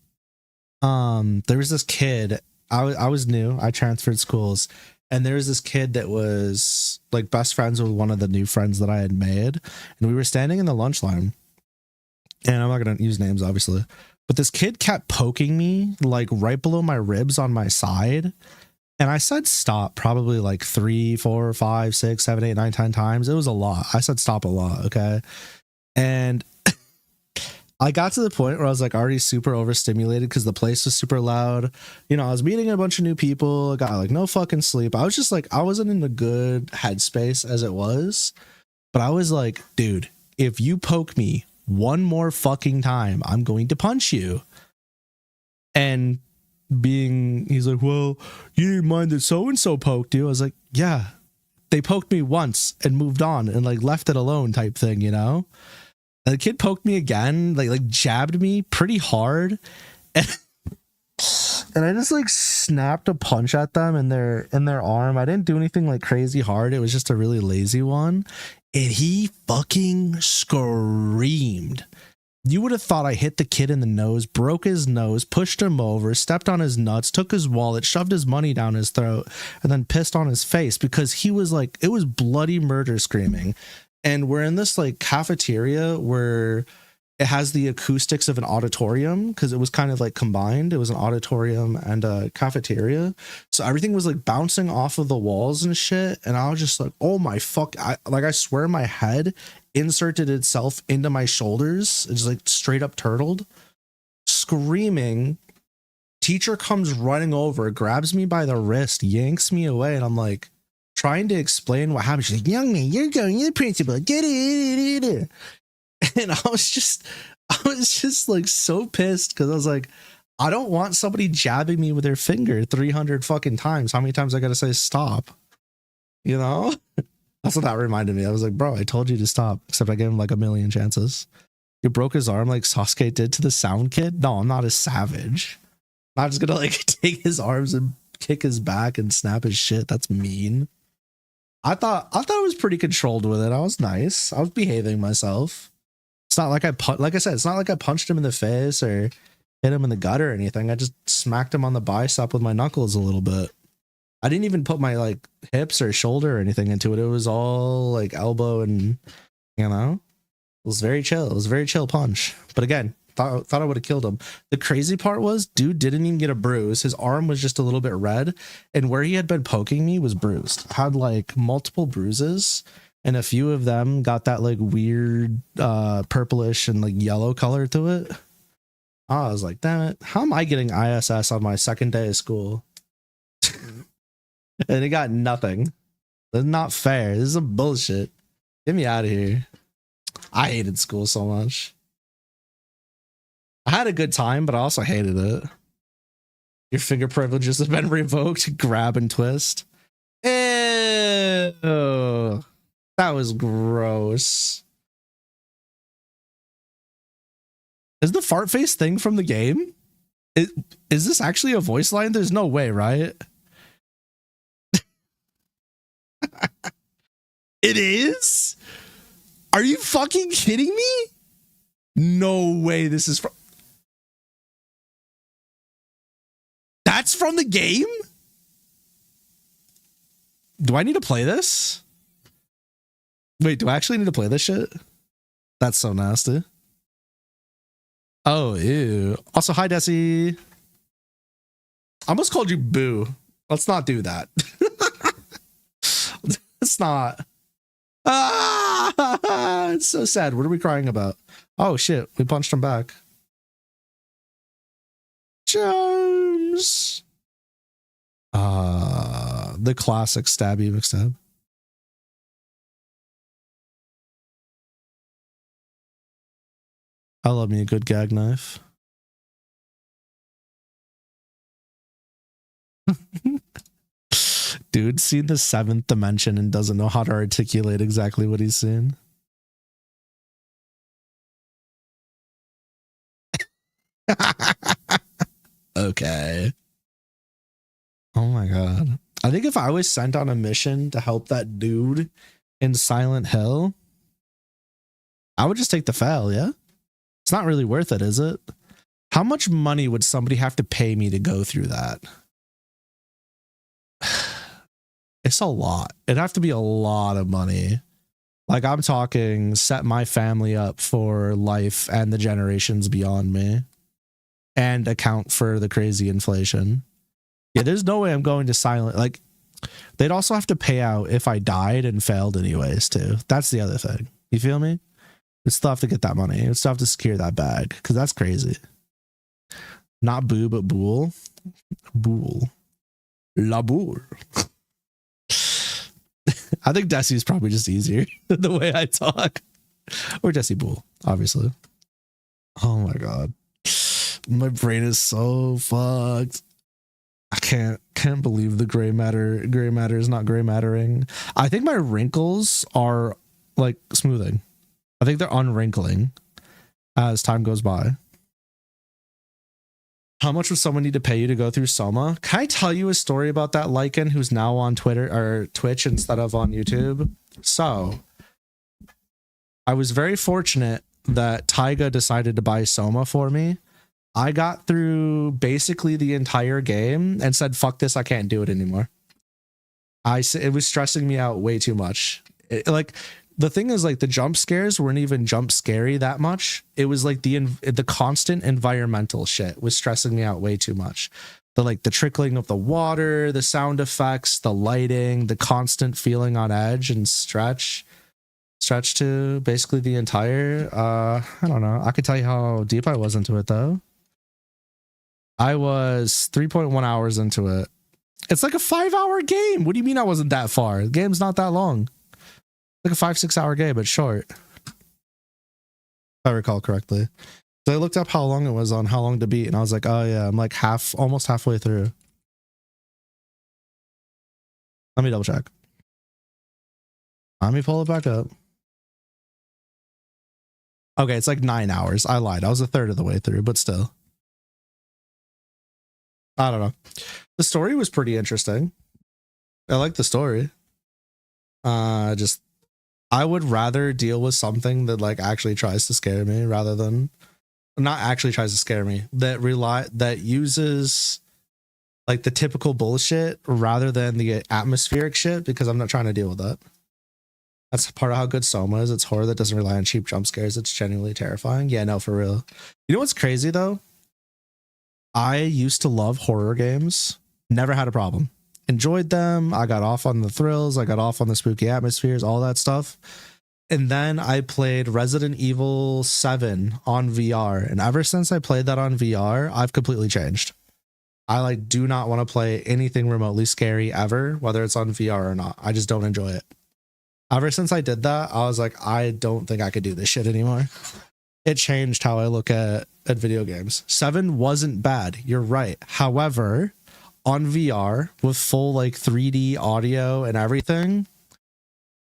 there was this kid. I was new. I transferred schools. And there was this kid that was like best friends with one of the new friends that I had made. And we were standing in the lunch line. And I'm not going to use names, obviously. But this kid kept poking me like right below my ribs on my side. And I said stop probably like 3, 4, 5, 6, 7, 8, 9, 10 times. It was a lot. I said stop a lot. Okay. And I got to the point where I was like already super overstimulated because the place was super loud. You know, I was meeting a bunch of new people. I got like no fucking sleep. I was just like, I wasn't in a good headspace as it was. But I was like, dude, if you poke me one more fucking time, I'm going to punch you. And he's like, well, you didn't mind that so-and-so poked you. I was like, yeah, they poked me once and moved on and like left it alone type thing, you know? And the kid poked me again, like jabbed me pretty hard. And I just like snapped a punch at them in their arm. I didn't do anything like crazy hard. It was just a really lazy one. And he fucking screamed. You would have thought I hit the kid in the nose, broke his nose, pushed him over, stepped on his nuts, took his wallet, shoved his money down his throat, and then pissed on his face because he was like, it was bloody murder screaming. And we're in this like cafeteria where it has the acoustics of an auditorium because it was kind of like combined. It was an auditorium and a cafeteria. So everything was like bouncing off of the walls and shit. And I was just like, oh my fuck. I swear my head inserted itself into my shoulders. It's like straight up turtled, screaming. Teacher comes running over, grabs me by the wrist, yanks me away. And I'm like trying to explain what happened. She's like, young man, you're going to the principal. Get it. And I was just like so pissed because I was like, I don't want somebody jabbing me with their finger 300 fucking times. How many times I gotta say stop? You know? That's what that reminded me. I was like, bro, I told you to stop. Except I gave him like a million chances. You broke his arm like Sasuke did to the Sound Kid? No, I'm not a savage. I'm not just gonna like take his arms and kick his back and snap his shit. That's mean. I thought it was pretty controlled with it. I was nice. I was behaving myself. It's not like like I said, it's not like I punched him in the face or hit him in the gut or anything. I just smacked him on the bicep with my knuckles a little bit. I didn't even put my like hips or shoulder or anything into it. It was all like elbow and, you know, it was very chill. It was a very chill punch. But again, thought I would have killed him. The crazy part was dude didn't even get a bruise. His arm was just a little bit red. And where he had been poking me was bruised. Had like multiple bruises. And a few of them got that like weird purplish and like yellow color to it. I was like, damn it. How am I getting ISS on my second day of school? And it got nothing. That's not fair. This is some bullshit. Get me out of here. I hated school so much. I had a good time, but I also hated it. Your finger privileges have been revoked. Grab and twist. Ew. That was gross. Is the fart face thing from the game? Is this actually a voice line? There's no way, right? It is? Are you fucking kidding me? No way this is from... That's from the game? Do I need to play this? Wait, do I actually need to play this shit? That's so nasty. Oh, ew. Also, hi, Desi. I almost called you Boo. Let's not do that. Let's not. Ah, it's so sad. What are we crying about? Oh, shit. We punched him back. James. The classic stabby McStab. I love me a good gag knife. Dude's seen the 7th dimension and doesn't know how to articulate exactly what he's seen. Okay. Oh my god. I think if I was sent on a mission to help that dude in Silent Hill, I would just take the fail, yeah? It's not really worth it, is it? How much money would somebody have to pay me to go through that? It's a lot. It'd have to be a lot of money. Like, I'm talking set my family up for life and the generations beyond me and account for the crazy inflation. Yeah, there's no way I'm going to silent. Like, they'd also have to pay out if I died and failed anyways, too. That's the other thing. You feel me? We'd still have to get that money. We'd still have to secure that bag because that's crazy. Not Boo, but Bool. Bool. La Bool. I think Desi's probably just easier the way I talk. Or Desi Bool, obviously. Oh my god. My brain is so fucked. I can't believe the gray matter is not gray mattering. I think my wrinkles are like smoothing. I think they're unwrinkling as time goes by. How much would someone need to pay you to go through Soma? Can I tell you a story about that Lycan who's now on Twitter or Twitch instead of on YouTube? So I was very fortunate that Taiga decided to buy Soma for me. I got through basically the entire game and said, fuck this, I can't do it anymore. It was stressing me out way too much. Like, the thing is, like, the jump scares weren't even jump scary that much. It was like the constant environmental shit was stressing me out way too much. The trickling of the water, the sound effects, the lighting, the constant feeling on edge and stretch to basically the entire, I don't know. I could tell you how deep I was into it though. I was 3.1 hours into it. It's like a 5-hour game. What do you mean I wasn't that far? The game's not that long. Like a 5-6 hour game, but short. If I recall correctly. So I looked up how long it was on how long to beat, and I was like, oh yeah, I'm like almost halfway through. Let me double check. Let me pull it back up. Okay, it's like 9 hours. I lied. I was a third of the way through, but still. I don't know. The story was pretty interesting. I like the story. I would rather deal with something that like actually tries to scare me rather than not actually tries to scare me, that uses like the typical bullshit rather than the atmospheric shit, because I'm not trying to deal with that. That's part of how good Soma is. It's horror that doesn't rely on cheap jump scares. It's genuinely terrifying. Yeah, no, for real. You know what's crazy though? I used to love horror games. Never had a problem. Enjoyed them. I got off on the thrills. I got off on the spooky atmospheres, all that stuff. And then I played Resident Evil 7 on VR. And ever since I played that on VR, I've completely changed. I like do not want to play anything remotely scary ever, whether it's on VR or not. I just don't enjoy it. Ever since I did that, I was like, I don't think I could do this shit anymore. It changed how I look at video games. 7 wasn't bad. You're right. However, on VR with full like 3D audio and everything,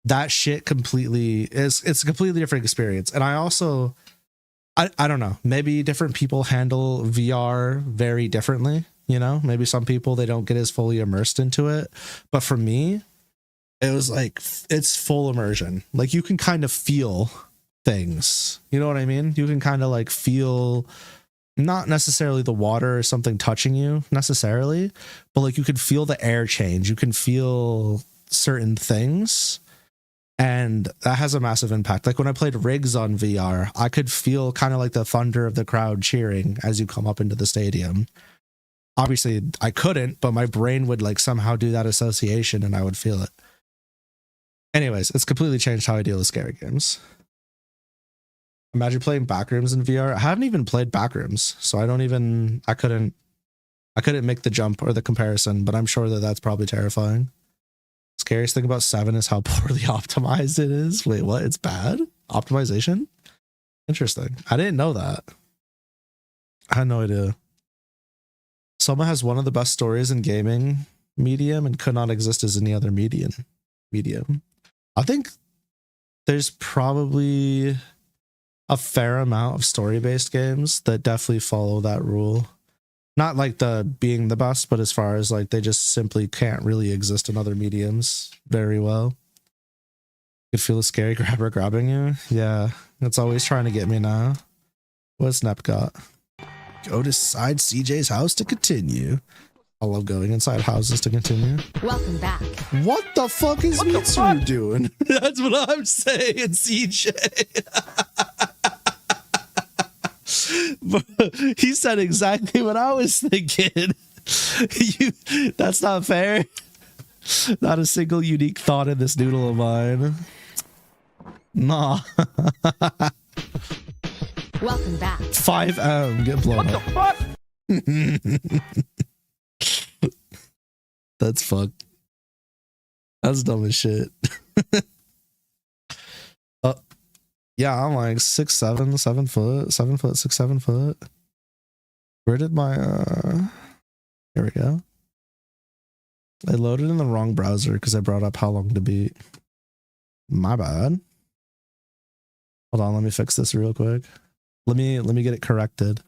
that shit completely it's a completely different experience. And I also I don't know. Maybe different people handle VR very differently. You know, maybe some people, they don't get as fully immersed into it. But for me, it was like, it's full immersion. Like you can kind of feel things. You know what I mean? You can kind of like feel not necessarily the water or something touching you necessarily, but like you can feel the air change. You can feel certain things. And that has a massive impact. Like when I played Rigs on VR, I could feel kind of like the thunder of the crowd cheering as you come up into the stadium. Obviously, I couldn't, but my brain would like somehow do that association and I would feel it. Anyways, it's completely changed how I deal with scary games. Imagine playing Backrooms in VR. I haven't even played Backrooms, so I couldn't make the jump or the comparison, but I'm sure that that's probably terrifying. Scariest thing about 7 is how poorly optimized it is. Wait, what? It's bad? Optimization? Interesting. I didn't know that. I had no idea. Soma has one of the best stories in gaming medium and could not exist as any other medium. I think there's probably a fair amount of story-based games that definitely follow that rule. Not like the being the best, but as far as like they just simply can't really exist in other mediums very well. You feel a scary grabber grabbing you? Yeah, it's always trying to get me now. What's Snap got? Go to side CJ's house to continue. I love going inside houses to continue. Welcome back. What the fuck is Mitsuru doing? That's what I'm saying, CJ. He said exactly what I was thinking. That's not fair. Not a single unique thought in this noodle of mine. Nah. Welcome back. 5M, get blown up. What the fuck? That's fucked. That's dumb as shit. Yeah, I'm like 6'7", 7 foot, 7 foot, 6, 7 foot. Where did my here we go. I loaded in the wrong browser because I brought up how long to beat. My bad. Hold on, let me fix this real quick. Let me get it corrected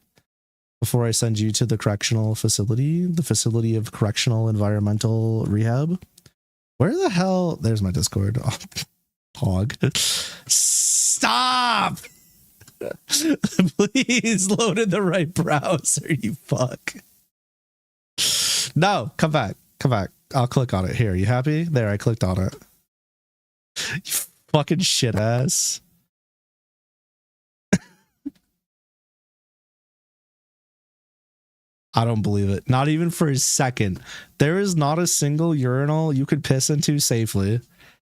before I send you to the correctional facility, the facility of correctional environmental rehab. Where the hell? There's my Discord. Oh, hog. Stop! Please load in the right browser, you fuck. No, come back. Come back. I'll click on it. Here, you happy? There, I clicked on it. You fucking shit ass. I don't believe it. Not even for a second. There is not a single urinal you could piss into safely.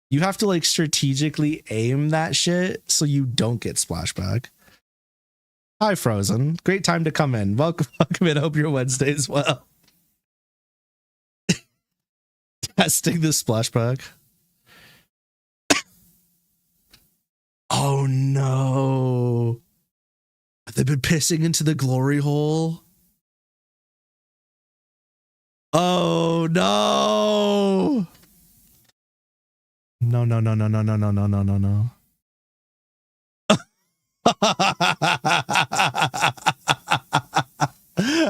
You have to like strategically aim that shit so you don't get splashback. Hi, Frozen. Great time to come in. Welcome in. Hope your Wednesday as well. Testing the splashback. Oh no. Have they been pissing into the glory hole? Oh no. No.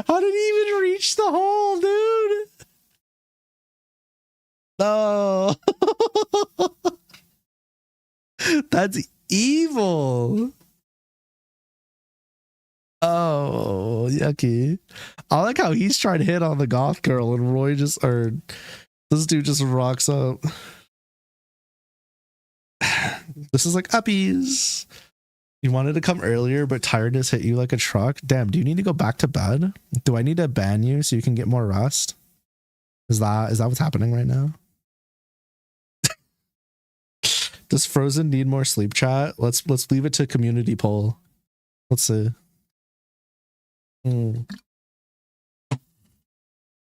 How did he even reach the hole, dude? No. That's evil. Oh, yucky. I like how he's trying to hit on the goth girl and Roy just, or this dude just rocks up. This is like uppies. You wanted to come earlier, but tiredness hit you like a truck. Damn, do you need to go back to bed? Do I need to ban you so you can get more rest? Is that what's happening right now? Does Frozen need more sleep chat? Let's leave it to community poll. Let's see. I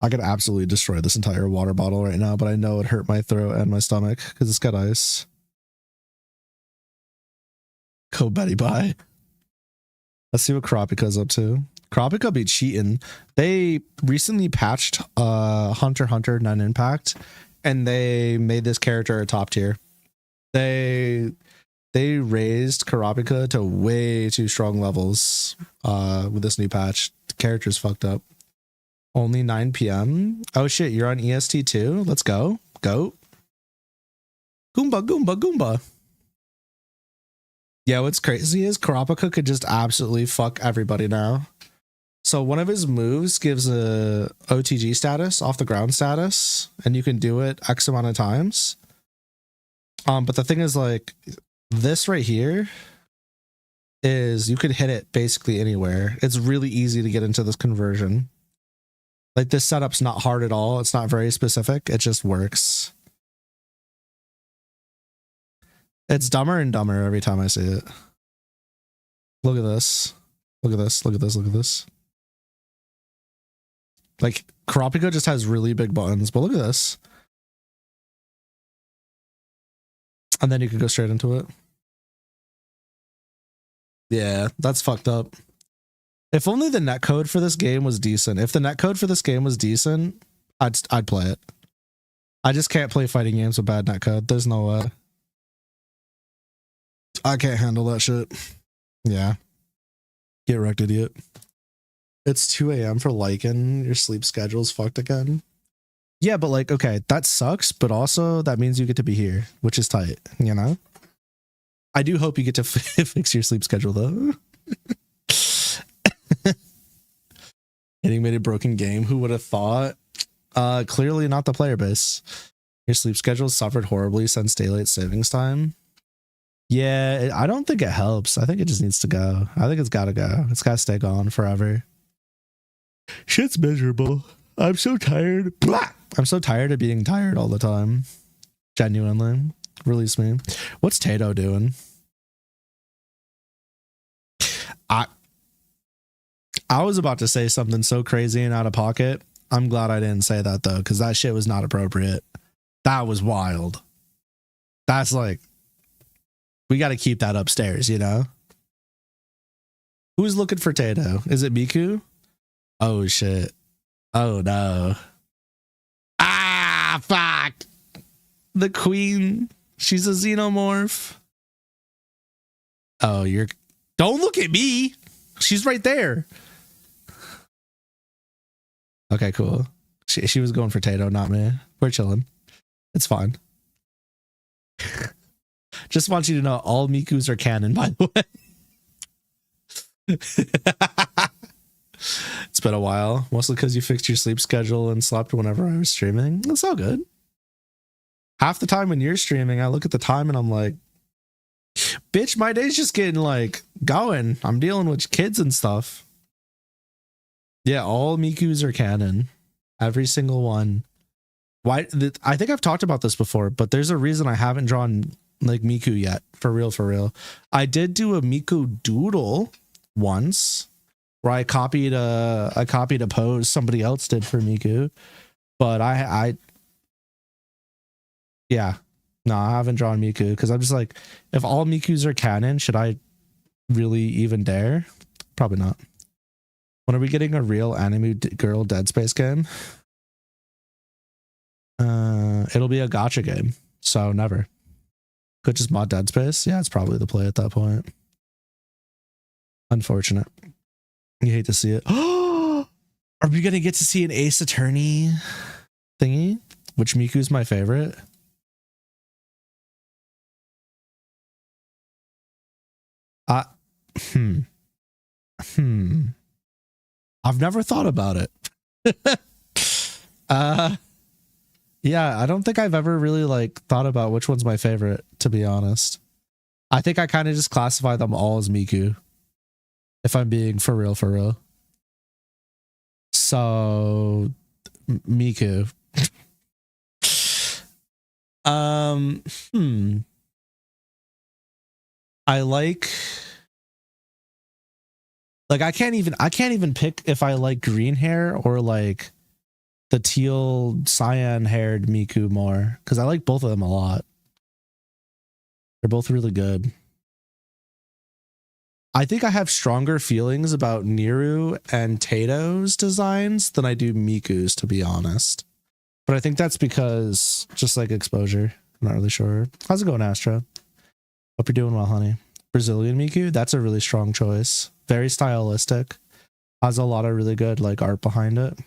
could absolutely destroy this entire water bottle right now, but I know it hurt my throat and my stomach because it's got ice. Go Betty bye. Let's see what Kurapika's up to. Kurapika be cheating. They recently patched Hunter x Hunter non-impact, and they made this character a top tier. They they raised Kurapika to way too strong levels with this new patch. The character's fucked up. Only 9 p.m. Oh shit, you're on EST too? Let's go. Go. Goomba, Goomba, Goomba. Yeah, what's crazy is Kurapika could just absolutely fuck everybody now. So one of his moves gives a OTG status, off the ground status, and you can do it X amount of times. But the thing is, like, this right here is you could hit it basically anywhere. It's really easy to get into this conversion. Like, this setup's not hard at all. It's not very specific. It just works. It's dumber and dumber every time I see it. Look at this. Look at this. Look at this. Look at this. Like, Kurapika just has really big buttons, but look at this. And then you can go straight into it. Yeah, that's fucked up. If only the netcode for this game was decent. If the netcode for this game was decent, I'd play it. I just can't play fighting games with bad netcode. There's no way. I can't handle that shit. Yeah. Get wrecked, idiot. It's 2 a.m. for Lycan. Your sleep schedule's fucked again. Yeah, but like, okay, that sucks, but also that means you get to be here, which is tight, you know? I do hope you get to fix your sleep schedule, though. Hitting made a broken game. Who would have thought? Clearly not the player base. Your sleep schedule suffered horribly since daylight savings time. Yeah, I don't think it helps. I think it just needs to go. I think it's got to go. It's got to stay gone forever. Shit's miserable. I'm so tired. Blah! I'm so tired of being tired all the time. Genuinely. Release me. What's Tato doing? I was about to say something so crazy and out of pocket. I'm glad I didn't say that though, because that shit was not appropriate. That was wild. That's like, we got to keep that upstairs, you know? Who's looking for Tato? Is it Miku? Oh shit. Oh no. Ah, fuck. The queen. She's a xenomorph. Oh, don't look at me. She's right there. Okay, cool. She was going for Tato, not me. We're chilling. It's fine. Just want you to know all Mikus are canon, by the way. It's been a while, mostly because you fixed your sleep schedule and slept whenever I was streaming. That's all good. Half the time when you're streaming, I look at the time and I'm like, bitch, my day's just getting like going. I'm dealing with kids and stuff. Yeah, all Mikus are canon. Every single one. Why? I think I've talked about this before, but there's a reason I haven't drawn like Miku yet. For real, for real. I did do a Miku doodle once where I copied a pose somebody else did for Miku, but yeah, no, I haven't drawn Miku because I'm just like, if all Mikus are canon, should I really even dare? Probably not. When are we getting a real anime girl Dead Space game? It'll be a gacha game, so never. Could just mod Dead Space. Yeah, it's probably the play at that point. Unfortunate. You hate to see it. Oh, are we gonna get to see an Ace Attorney thingy? Which Miku's my favorite? I've never thought about it. Yeah, I don't think I've ever really like thought about which one's my favorite, to be honest. I think I kind of just classify them all as Miku, if I'm being for real, for real. So, Miku. I like I can't even pick if I like green hair or like the teal cyan haired Miku more, because I like both of them a lot. They're both really good. I think I have stronger feelings about Niru and Tato's designs than I do Miku's, to be honest. But I think that's because just like exposure. I'm not really sure. How's it going, Astro? Hope you're doing well, honey. Brazilian Miku, that's a really strong choice. Very stylistic. Has a lot of really good like art behind it.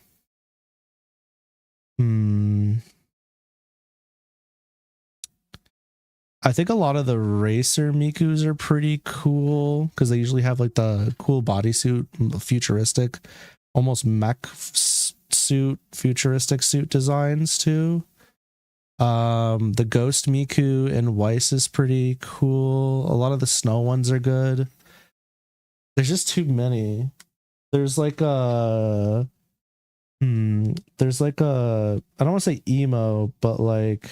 I think a lot of the racer Mikus are pretty cool because they usually have like the cool bodysuit, futuristic, almost mech suit, futuristic suit designs too. The Ghost Miku in Weiss is pretty cool. A lot of the snow ones are good. There's just too many. There's like a I don't want to say emo, but like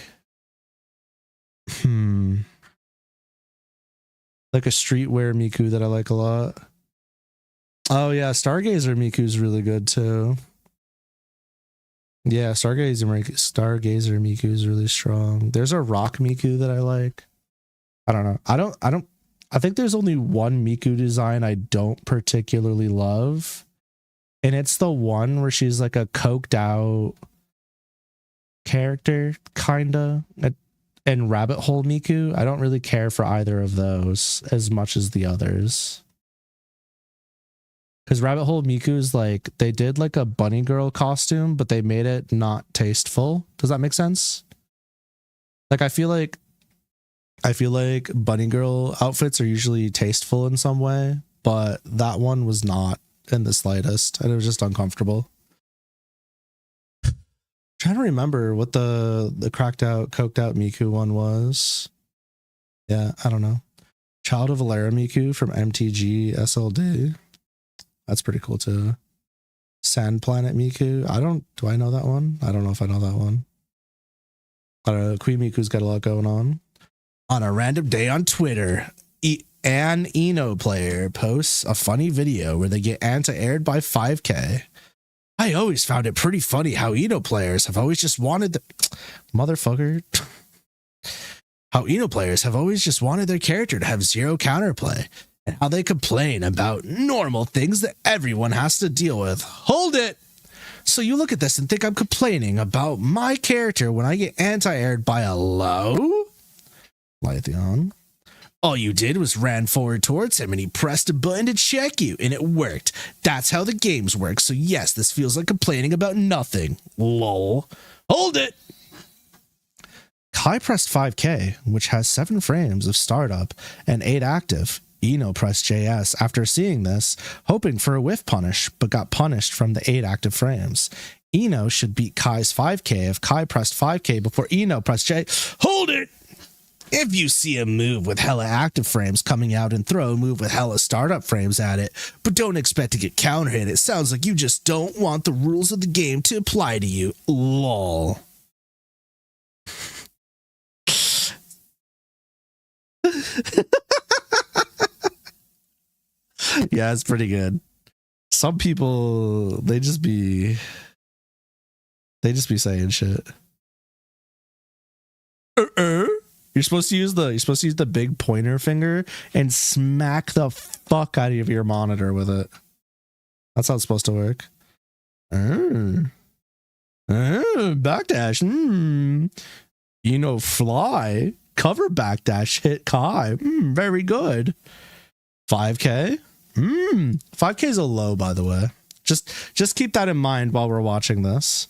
like a streetwear Miku that I like a lot. Oh yeah, Stargazer Miku is really good too. Yeah, Stargazer Miku is really strong. There's a rock Miku that I like. I don't know. I think there's only one Miku design I don't particularly love. And it's the one where she's like a coked out character, kinda. And Rabbit Hole Miku, I don't really care for either of those as much as the others. Because Rabbit Hole Miku is like, they did like a bunny girl costume, but they made it not tasteful. Does that make sense? Like, I feel like bunny girl outfits are usually tasteful in some way, but that one was not in the slightest, and it was just uncomfortable. Trying to remember what the coked out Miku one was. Yeah, I don't know. Child of Valera Miku from MTG SLD. That's pretty cool too. Sand Planet Miku. Do I know that one? I don't know if I know that one. I don't know. Queen Miku's got a lot going on. On a random day on Twitter, an Eno player posts a funny video where they get anti-aired by 5K. I always found it pretty funny how Eno players have always just wanted the motherfucker. How Eno players have always just wanted their character to have zero counterplay, and how they complain about normal things that everyone has to deal with. Hold it! So you look at this and think I'm complaining about my character when I get anti-aired by a low? Lytheon. All you did was ran forward towards him and he pressed a button to check you and it worked. That's how the games work. So yes, this feels like complaining about nothing. Lol. Hold it! Kai pressed 5K, which has 7 frames of startup and 8 active. Eno pressed JS after seeing this, hoping for a whiff punish, but got punished from the 8 active frames. Eno should beat Kai's 5K if Kai pressed 5K before Eno pressed J. Hold it! If you see a move with hella active frames coming out and throw a move with hella startup frames at it, but don't expect to get counter hit, it sounds like you just don't want the rules of the game to apply to you. Lol. Yeah, it's pretty good. Some people, they just be saying shit. You're supposed to use the big pointer finger and smack the fuck out of your monitor with it. That's how it's supposed to work. Backdash. Fly. Cover backdash hit Kai. Very good. 5K. 5K is a low, by the way. Just keep that in mind while we're watching this.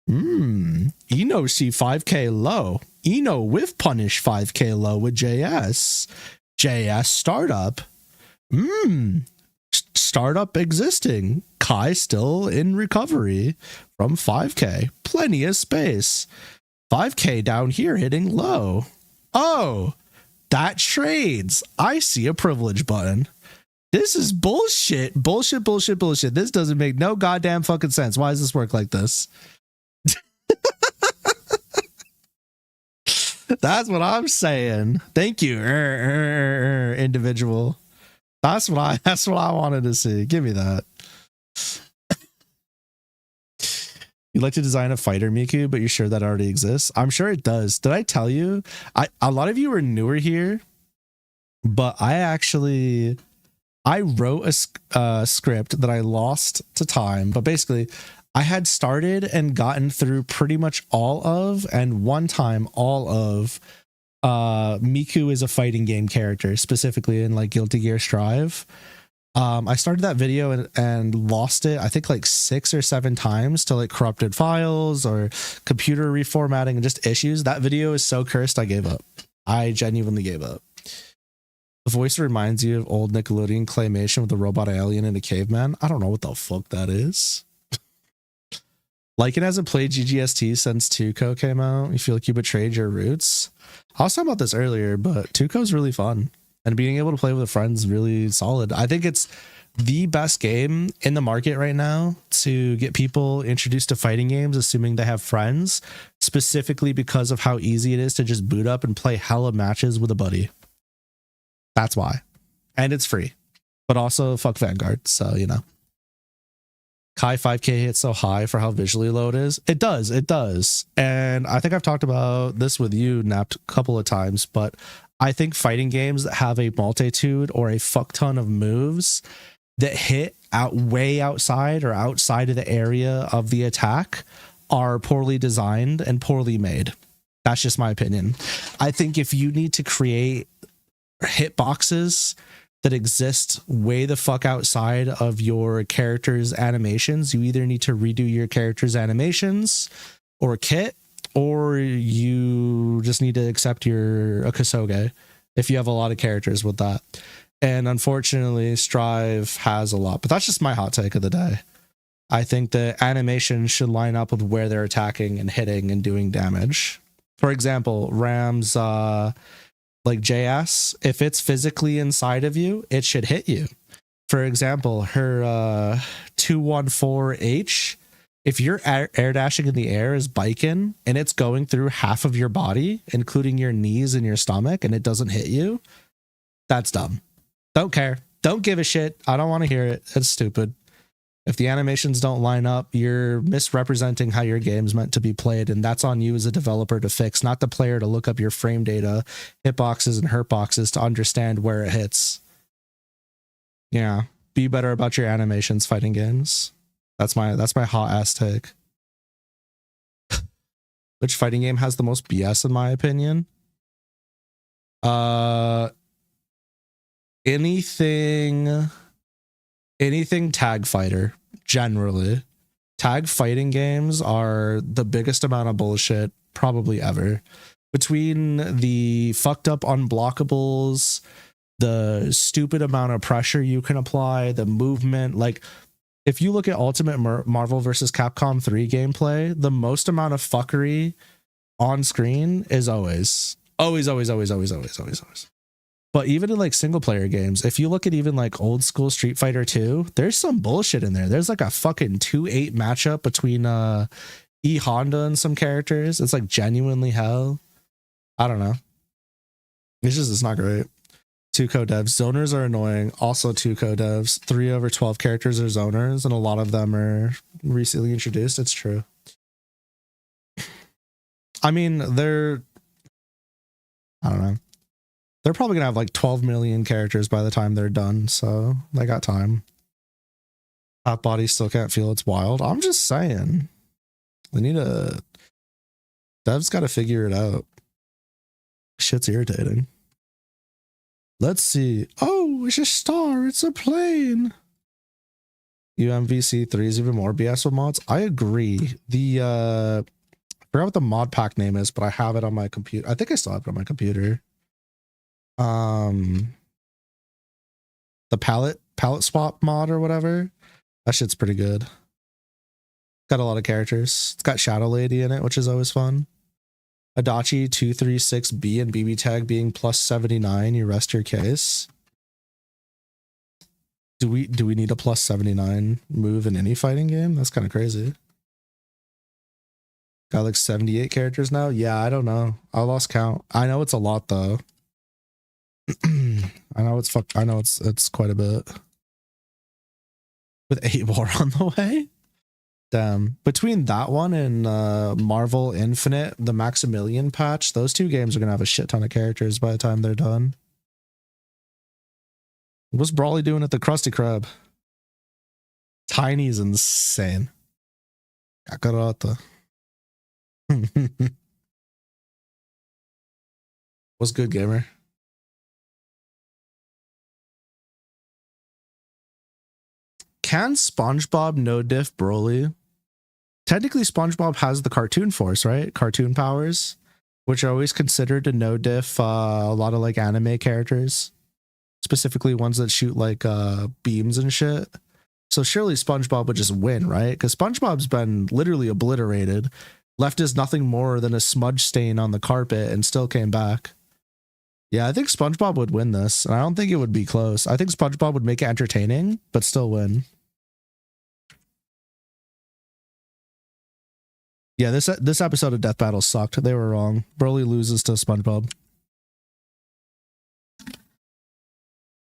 Eno see 5K low. Eno with punish 5K low with JS. JS startup. Startup existing. Kai still in recovery from 5K. Plenty of space. 5K down here hitting low. Oh, that trades. I see a privilege button. This is bullshit. Bullshit. This doesn't make no goddamn fucking sense. Why does this work like this? That's what I'm saying. Thank you, individual. That's what I wanted to see. Give me that. You like to design a fighter Miku, but you're sure that already exists? I'm sure it does. Did I tell you? A lot of you are newer here, but I wrote a script that I lost to time, but basically I had started and gotten through pretty much all of, and one time all of Miku is a fighting game character, specifically in like Guilty Gear Strive. I started that video and lost it, I think like 6 or 7 times to like corrupted files or computer reformatting and just issues. That video is so cursed, I gave up. I genuinely gave up. The voice reminds you of old Nickelodeon claymation with a robot alien and a caveman. I don't know what the fuck that is. Like it hasn't played GGST since Tuco came out. You feel like you betrayed your roots. I was talking about this earlier, but Tuco's really fun. And being able to play with a friend is really solid. I think it's the best game in the market right now to get people introduced to fighting games, assuming they have friends, specifically because of how easy it is to just boot up and play hella matches with a buddy. That's why. And it's free. But also fuck Vanguard, so you know. Kai 5K hits so high for how visually low it is. It does. And I think I've talked about this with you, Napped, a couple of times, but I think fighting games that have a multitude or a fuck ton of moves that hit out way outside or outside of the area of the attack are poorly designed and poorly made. That's just my opinion. I think if you need to create hitboxes that exist way the fuck outside of your character's animations, you either need to redo your character's animations or kit, or you just need to accept your Akasoge if you have a lot of characters with that. And unfortunately, Strive has a lot, but that's just my hot take of the day. I think the animation should line up with where they're attacking and hitting and doing damage. For example, Ram's like JS, if it's physically inside of you, it should hit you. For example, her 214H, if you're air dashing in the air as biking and it's going through half of your body, including your knees and your stomach, and it doesn't hit you, that's dumb. Don't care. Don't give a shit. I don't want to hear it. It's stupid. If the animations don't line up, you're misrepresenting how your game's meant to be played, and that's on you as a developer to fix, not the player to look up your frame data, hitboxes and hurtboxes to understand where it hits. Yeah, be better about your animations, fighting games. That's my hot ass take. Which fighting game has the most BS in my opinion? Anything tag fighter, generally. Tag fighting games are the biggest amount of bullshit probably ever. Between the fucked up unblockables, the stupid amount of pressure you can apply, the movement, like if you look at Ultimate Marvel vs. Capcom 3 gameplay, the most amount of fuckery on screen is always. But even in like single player games, if you look at even like old school Street Fighter 2, there's some bullshit in there. There's like a fucking 2-8 matchup between E Honda and some characters. It's like genuinely hell. I don't know. It's not great. 2Co devs. Zoners are annoying. Also 2Co devs. 3 over 12 characters are zoners, and a lot of them are recently introduced. It's true. I mean, I don't know. They're probably going to have like 12 million characters by the time they're done, so they got time. Hot body still can't feel it's wild. I'm just saying. Devs got to figure it out. Shit's irritating. Let's see. Oh, it's a star. It's a plane. UMVC3 is even more BS with mods. I agree. I forgot what the mod pack name is, but I have it on my computer. I think I still have it on my computer. The palette swap mod or whatever. That shit's pretty good. Got a lot of characters. It's got Shadow Lady in it, which is always fun. Adachi 236B and BB tag being plus 79. You rest your case. Do we need a plus 79 move in any fighting game? That's kind of crazy. Got like 78 characters now. Yeah, I don't know. I lost count. I know it's a lot though. I know it's quite a bit. With 8 more on the way. Damn. Between that one and Marvel Infinite, the Maximilian patch, those 2 games are gonna have a shit ton of characters by the time they're done. What's Brawly doing at the Krusty Krab? Tiny's insane. Kakarata. What's good, gamer? Can SpongeBob no diff Broly? Technically, SpongeBob has the cartoon force, right? Cartoon powers, which are always considered to no diff a lot of like anime characters, specifically ones that shoot like beams and shit. So surely SpongeBob would just win, right? Because SpongeBob's been literally obliterated, left as nothing more than a smudge stain on the carpet, and still came back. Yeah, I think SpongeBob would win this, and I don't think it would be close. I think SpongeBob would make it entertaining, but still win. Yeah, this episode of Death Battle sucked. They were wrong. Broly loses to SpongeBob.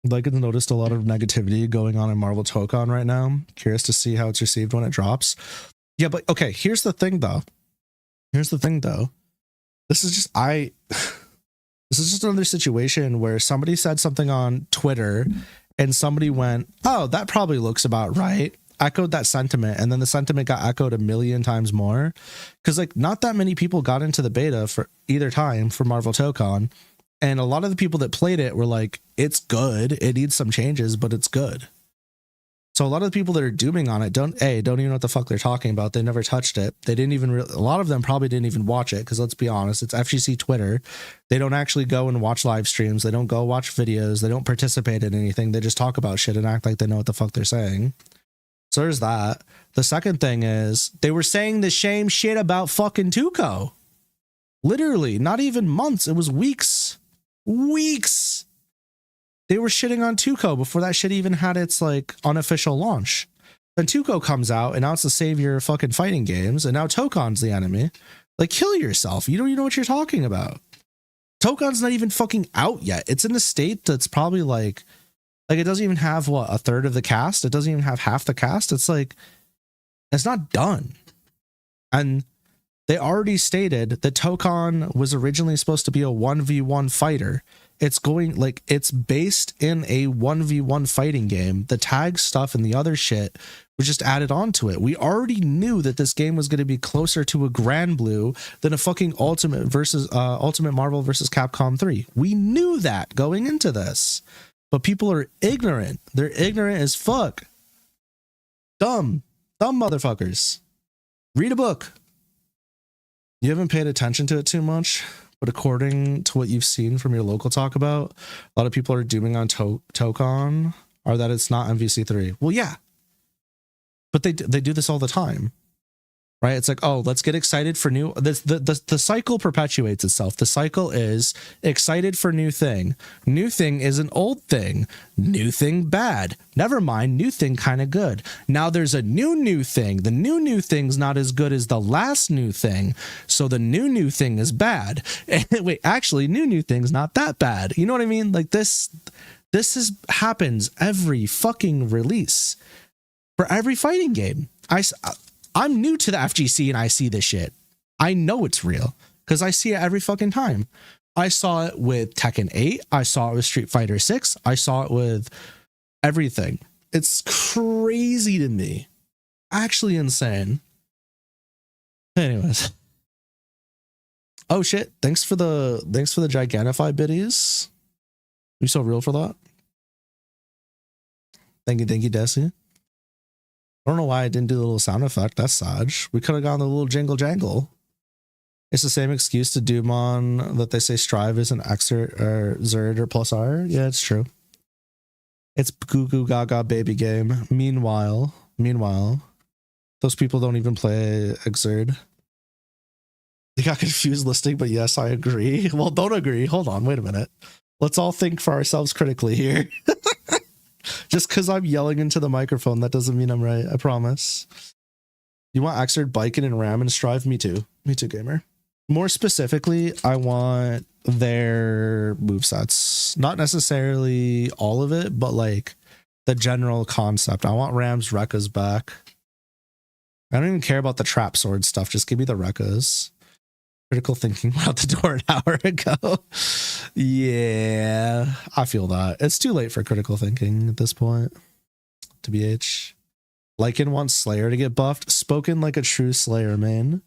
Like, I've noticed a lot of negativity going on in Marvel Tokon right now. Curious to see how it's received when it drops. Yeah, but okay, here's the thing though. This is just this is just another situation where somebody said something on Twitter and somebody went, "Oh, that probably looks about right." Echoed that sentiment, and then the sentiment got echoed a million times more, because like not that many people got into the beta for either time for Marvel Tokon, and a lot of the people that played it were like, it's good, it needs some changes, but it's good. So a lot of the people that are dooming on it don't even know what the fuck they're talking about. They never touched it. They didn't even a lot of them probably didn't even watch it, because let's be honest, it's FGC Twitter. They don't actually go and watch live streams. They don't go watch videos. They don't participate in anything. They just talk about shit and act like they know what the fuck they're saying. So there's that. The second thing is they were saying the same shit about fucking Tuco. Literally, not even months. It was weeks. Weeks. They were shitting on Tuco before that shit even had its like unofficial launch. Then Tuco comes out and now it's the savior of fucking fighting games, and now Tokon's the enemy. Like, kill yourself. You don't even know what you're talking about. Tokon's not even fucking out yet. It's in a state that's probably like it doesn't even have what, a third of the cast. It doesn't even have half the cast. It's like, it's not done. And they already stated that Tokon was originally supposed to be a 1v1 fighter. It's going like, it's based in a 1v1 fighting game. The tag stuff and the other shit was just added onto it. We already knew that this game was going to be closer to a Grand Blue than a fucking Ultimate Marvel versus Capcom 3. We knew that going into this. But people are ignorant. They're ignorant as fuck. Dumb motherfuckers. Read a book. You haven't paid attention to it too much, but according to what you've seen from your local talk about, a lot of people are dooming on Tokon, or that it's not MVC3. Well, yeah. But they do this all the time. Right? It's like, oh, let's get excited for new. The cycle perpetuates itself. The cycle is excited for new thing. New thing is an old thing. New thing bad. Never mind. New thing kind of good. Now there's a new thing. The new thing's not as good as the last new thing. So the new thing is bad. And wait, actually, new thing's not that bad. You know what I mean? Like this happens every fucking release for every fighting game. I'm new to the FGC and I see this shit. I know it's real because I see it every fucking time. I saw it with Tekken 8. I saw it with Street Fighter 6. I saw it with everything. It's crazy to me. Actually insane. Anyways. Oh shit. Thanks for the Gigantify biddies. You so real for that? Thank you, Desi. I don't know why I didn't do the little sound effect. That's Saj. We could have gone the little jingle jangle. It's the same excuse to doom on that they say Strive is an Xer or Zerd or plus R. Yeah, it's true. It's goo goo gaga baby game. Meanwhile, those people don't even play Xerd. They got confused listing, but yes, I agree. Well, don't agree. Hold on, wait a minute. Let's all think for ourselves critically here. Just because I'm yelling into the microphone, that doesn't mean I'm right. I promise. You want Xrd, Biken, and Ram and Strive? Me too. Me too, gamer. More specifically, I want their movesets. Not necessarily all of it, but like the general concept. I want Ram's Rekkas back. I don't even care about the trap sword stuff. Just give me the Rekkas. Critical thinking went out the door an hour ago. Yeah, I feel that. It's too late for critical thinking at this point. To BH. Lycan wants Slayer to get buffed. Spoken like a true Slayer main.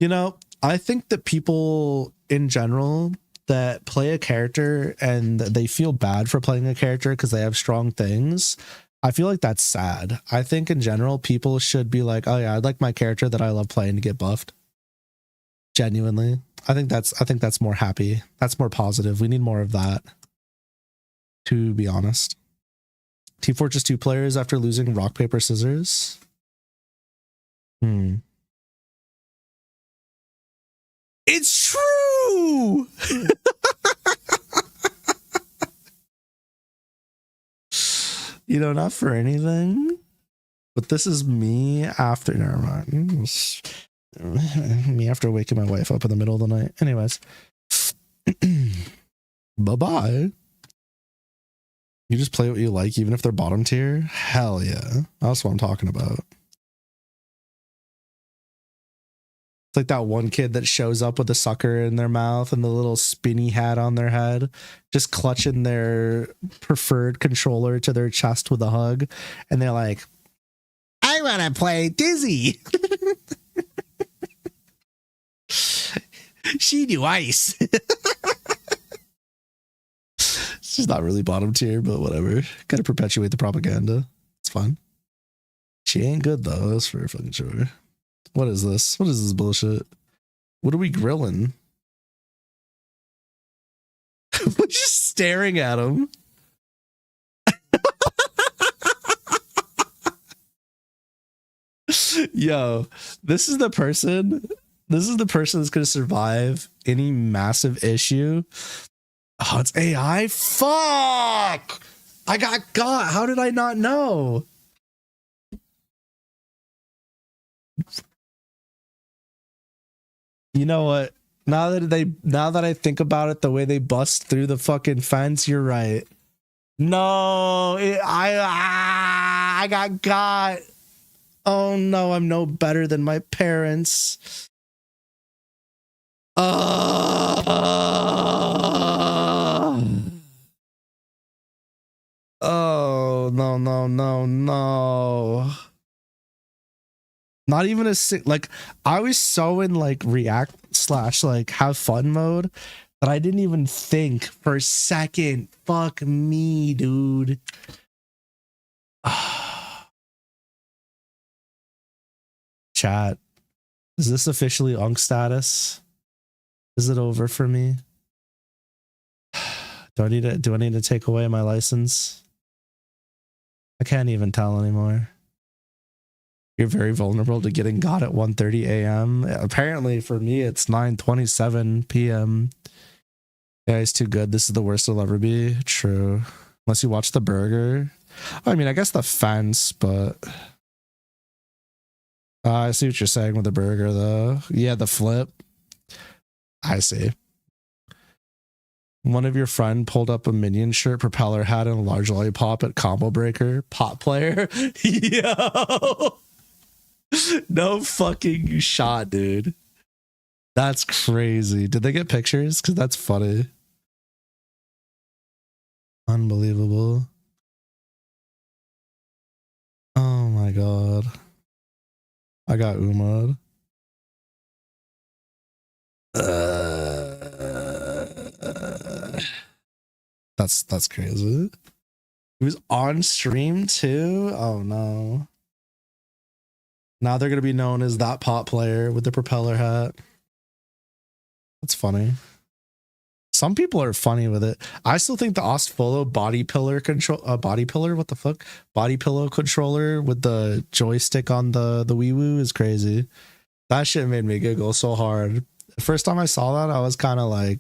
You know, I think that people in general that play a character and they feel bad for playing a character because they have strong things, I feel like that's sad. I think in general, people should be like, oh yeah, I'd like my character that I love playing to get buffed. Genuinely. I think that's more happy. That's more positive. We need more of that, to be honest. Team Fortress 2 players after losing rock, paper, scissors. It's true! You know, not for anything, but this is me after, never mind. Me after waking my wife up in the middle of the night. Anyways. Bye-bye. You just play what you like, even if they're bottom tier? Hell yeah. That's what I'm talking about. It's like that one kid that shows up with a sucker in their mouth and the little spinny hat on their head, just clutching their preferred controller to their chest with a hug. And they're like, I want to play Dizzy. She do ice. She's not really bottom tier, but whatever. Gotta perpetuate the propaganda. It's fun. She ain't good though, that's for fucking sure. What is this? What is this bullshit? What are we grilling? We're just staring at him. Yo, this is the person that's going to survive any massive issue. Oh, it's AI? Fuck! I got. How did I not know? You know what? Now that I think about it, the way they bust through the fucking fence, you're right. No, I got. Oh no, I'm no better than my parents. Oh no. Not even a like, I was so in like react / like have fun mode that I didn't even think for a second. Fuck me, dude. Chat, is this officially Unk status? Is it over for me? Do I need to take away my license? I can't even tell anymore. You're very vulnerable to getting got at 1:30 a.m. Apparently for me it's 9:27 p.m. Yeah, it's too good. This is the worst it'll ever be. True. Unless you watch the burger. I mean, I guess the fence, but I see what you're saying with the burger though. Yeah, the flip. I see. One of your friend pulled up a Minion shirt, propeller hat, and a large lollipop at Combo Breaker. Pot player. Yo. No fucking shot, dude. That's crazy. Did they get pictures? Because that's funny. Unbelievable. Oh my god. I got Umad. That's crazy. He was on stream too? Oh no. Now they're gonna be known as that pot player with the propeller hat. That's funny. Some people are funny with it. I still think the Ostfolo body pillar what the fuck? Body pillow controller with the joystick on the Wii Woo is crazy. That shit made me giggle so hard. The first time I saw that, I was kind of like,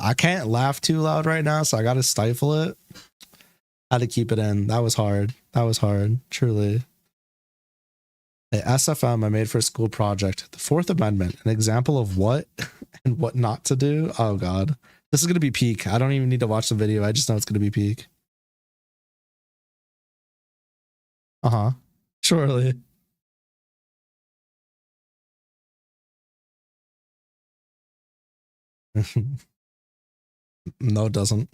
I can't laugh too loud right now, so I gotta stifle it. Had to keep it in. That was hard. That was hard, truly. Hey, SFM I made for a school project. The Fourth Amendment, an example of what and what not to do. Oh god. This is gonna be peak. I don't even need to watch the video. I just know it's gonna be peak. Uh-huh. Surely. No, it doesn't.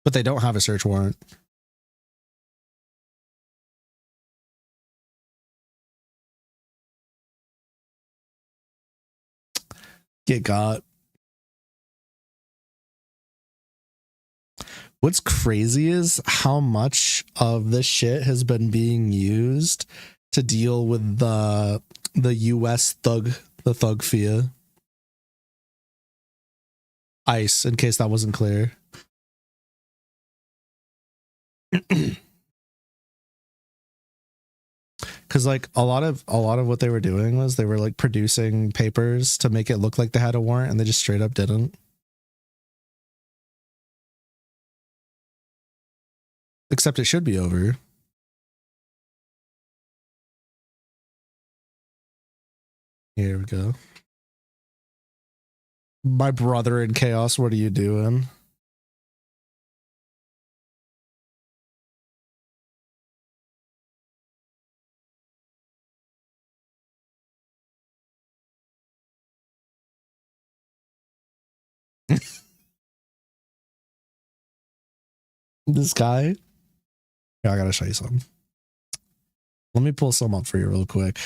But they don't have a search warrant. Get got. What's crazy is how much of this shit has been being used to deal with the US thug FIA. ICE, in case that wasn't clear. Because like a lot of what they were doing was they were like producing papers to make it look like they had a warrant, and they just straight up didn't. Except it should be over. Here we go. My brother in chaos, what are you doing? This guy? Yeah, I gotta show you something. Let me pull some up for you real quick.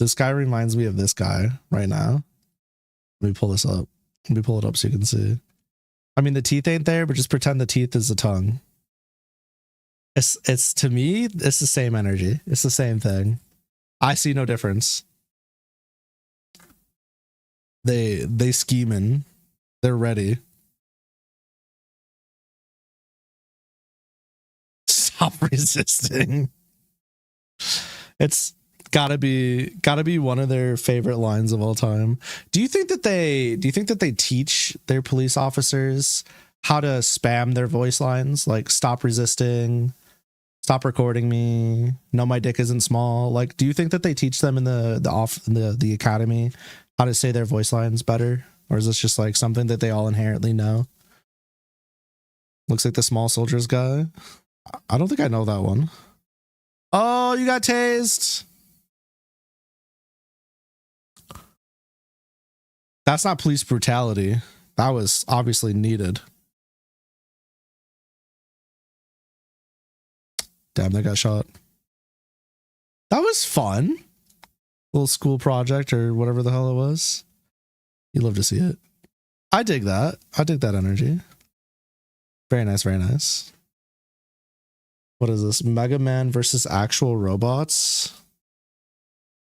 This guy reminds me of this guy right now. Let me pull this up. Let me pull it up so you can see. I mean, the teeth ain't there, but just pretend the teeth is the tongue. It's to me, it's the same energy. It's the same thing. I see no difference. They scheming. They're ready. Stop resisting. It's gotta be one of their favorite lines of all time. Do you think that they teach their police officers how to spam their voice lines, like stop resisting, stop recording me, no my dick isn't small? Like, do you think that they teach them in the academy how to say their voice lines better, or is this just like something that they all inherently know? Looks like the small soldiers guy. I don't think I know that one. Oh, you got tased. That's not police brutality. That was obviously needed. Damn, they got shot. That was fun. Little school project or whatever the hell it was. You love to see it. I dig that. I dig that energy. Very nice, very nice. What is this? Mega Man versus actual robots?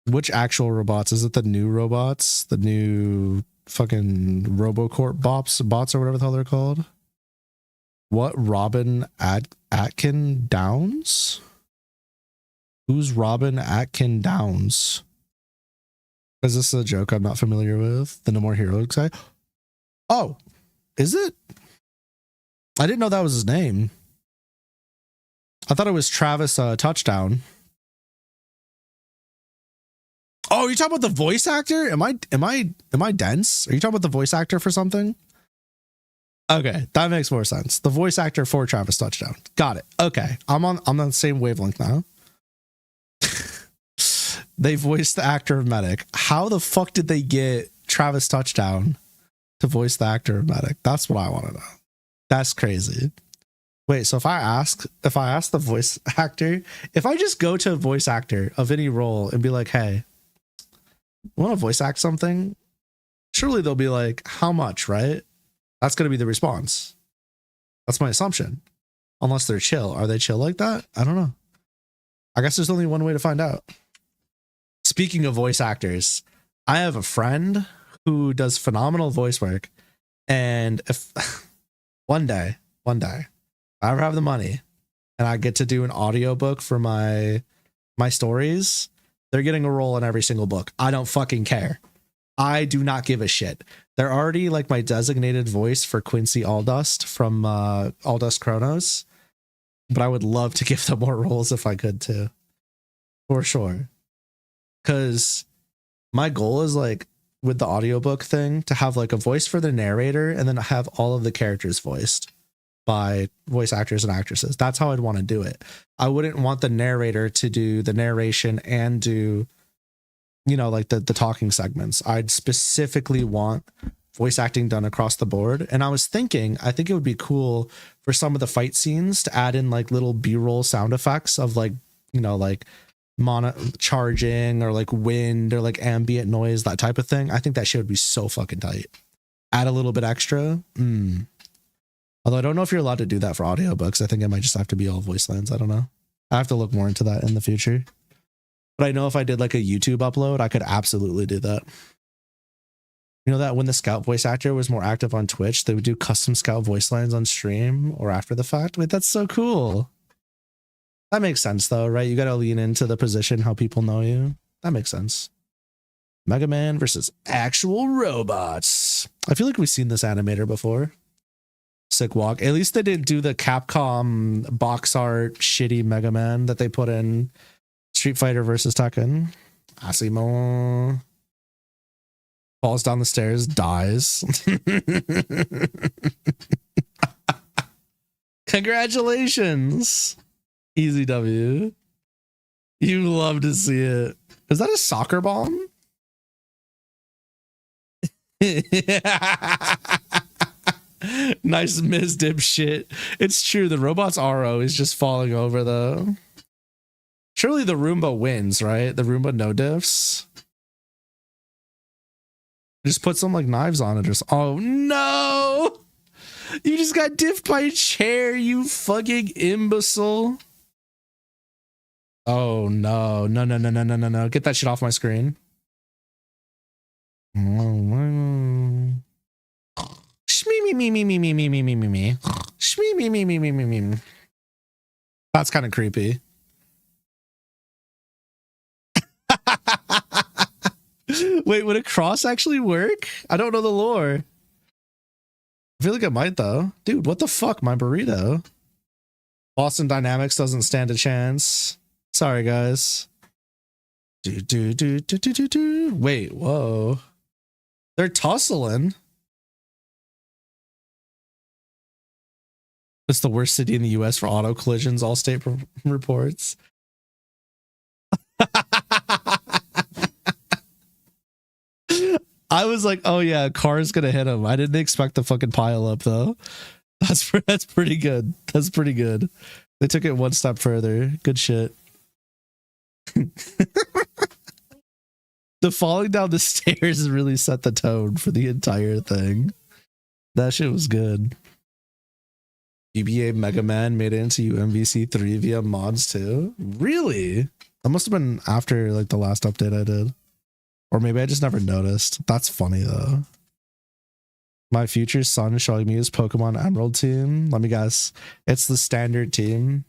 Which actual robots? Is it the new robots? The new fucking RoboCorp bots or whatever the hell they're called? What? Robin Atkin Downs? Who's Robin Atkin Downs? Is this a joke I'm not familiar with? The No More Heroes guy? Oh, is it? I didn't know that was his name. I thought it was Travis Touchdown. Oh, you're talking about the voice actor? Am I dense? Are you talking about the voice actor for something? Okay, that makes more sense. The voice actor for Travis Touchdown. Got it. Okay, I'm on the same wavelength now. They voiced the actor of Medic. How the fuck did they get Travis Touchdown to voice the actor of Medic? That's what I want to know. That's crazy. Wait, so if I ask the voice actor, if I just go to a voice actor of any role and be like, hey, want to voice act something? Surely they'll be like, how much, right? That's going to be the response. That's my assumption. Unless they're chill. Are they chill like that? I don't know. I guess there's only one way to find out. Speaking of voice actors, I have a friend who does phenomenal voice work. And if one day, I ever have the money and I get to do an audiobook for my stories, they're getting a role in every single book. I don't fucking care. I do not give a shit. They're already like my designated voice for Quincy Aldust from Aldust Chronos. But I would love to give them more roles if I could too. For sure. Because my goal is like with the audiobook thing to have like a voice for the narrator and then have all of the characters voiced by voice actors and actresses. That's how I'd want to do it. I wouldn't want the narrator to do the narration and do, you know, like the talking segments. I'd specifically want voice acting done across the board. And I was thinking, I think it would be cool for some of the fight scenes to add in like little B-roll sound effects of like, you know, like mono charging or like wind or like ambient noise, that type of thing. I think that shit would be so fucking tight. Add a little bit extra. Although I don't know if you're allowed to do that for audiobooks. I think it might just have to be all voice lines. I don't know. I have to look more into that in the future. But I know if I did like a YouTube upload, I could absolutely do that. You know that when the Scout voice actor was more active on Twitch, they would do custom Scout voice lines on stream or after the fact. Wait, that's so cool. That makes sense though, right? You got to lean into the position, how people know you. That makes sense. Mega Man versus actual robots. I feel like we've seen this animator before. Sick walk. At least they didn't do the Capcom box art shitty Mega Man that they put in Street Fighter versus Tekken. Asimo. Falls down the stairs, dies. Congratulations. Easy W. You love to see it. Is that a soccer bomb? Nice miss, dipshit. It's true. The robot's RO is just falling over though. Surely the Roomba wins, right? The Roomba no diffs. Just put some like knives on it or something. Oh no! You just got diffed by a chair, you fucking imbecile. Oh no. No, no, no, no, no, no, no. Get that shit off my screen. That's kind of creepy. Wait, would a cross actually work? I don't know the lore. I feel like it might though. Dude, what the fuck, my burrito? Boston Dynamics doesn't stand a chance. Sorry, guys. Wait, whoa. They're tussling. It's the worst city in the US for auto collisions, all state reports. I was like, oh yeah, a car's gonna hit him. I didn't expect the fucking pile up though. That's pretty good. That's pretty good. They took it one step further. Good shit. The falling down the stairs really set the tone for the entire thing. That shit was good. GBA Mega Man made it into UMVC 3 via mods too. Really? That must have been after like the last update I did. Or maybe I just never noticed. That's funny though. My future son showing me his Pokemon Emerald team. Let me guess. It's the standard team.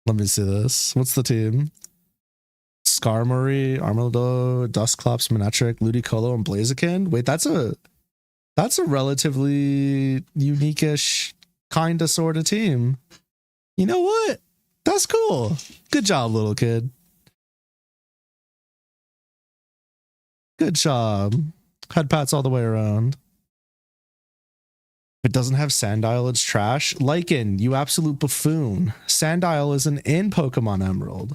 Let me see this. What's the team? Skarmory, Armaldo, Dusclops, Manectric, Ludicolo, and Blaziken. Wait, that's a relatively unique-ish kind of sort of team. You know what? That's cool. Good job, little kid. Good job. Head pats all the way around. If it doesn't have Sandile, it's trash. Lycan, you absolute buffoon. Sandile isn't in Pokemon Emerald.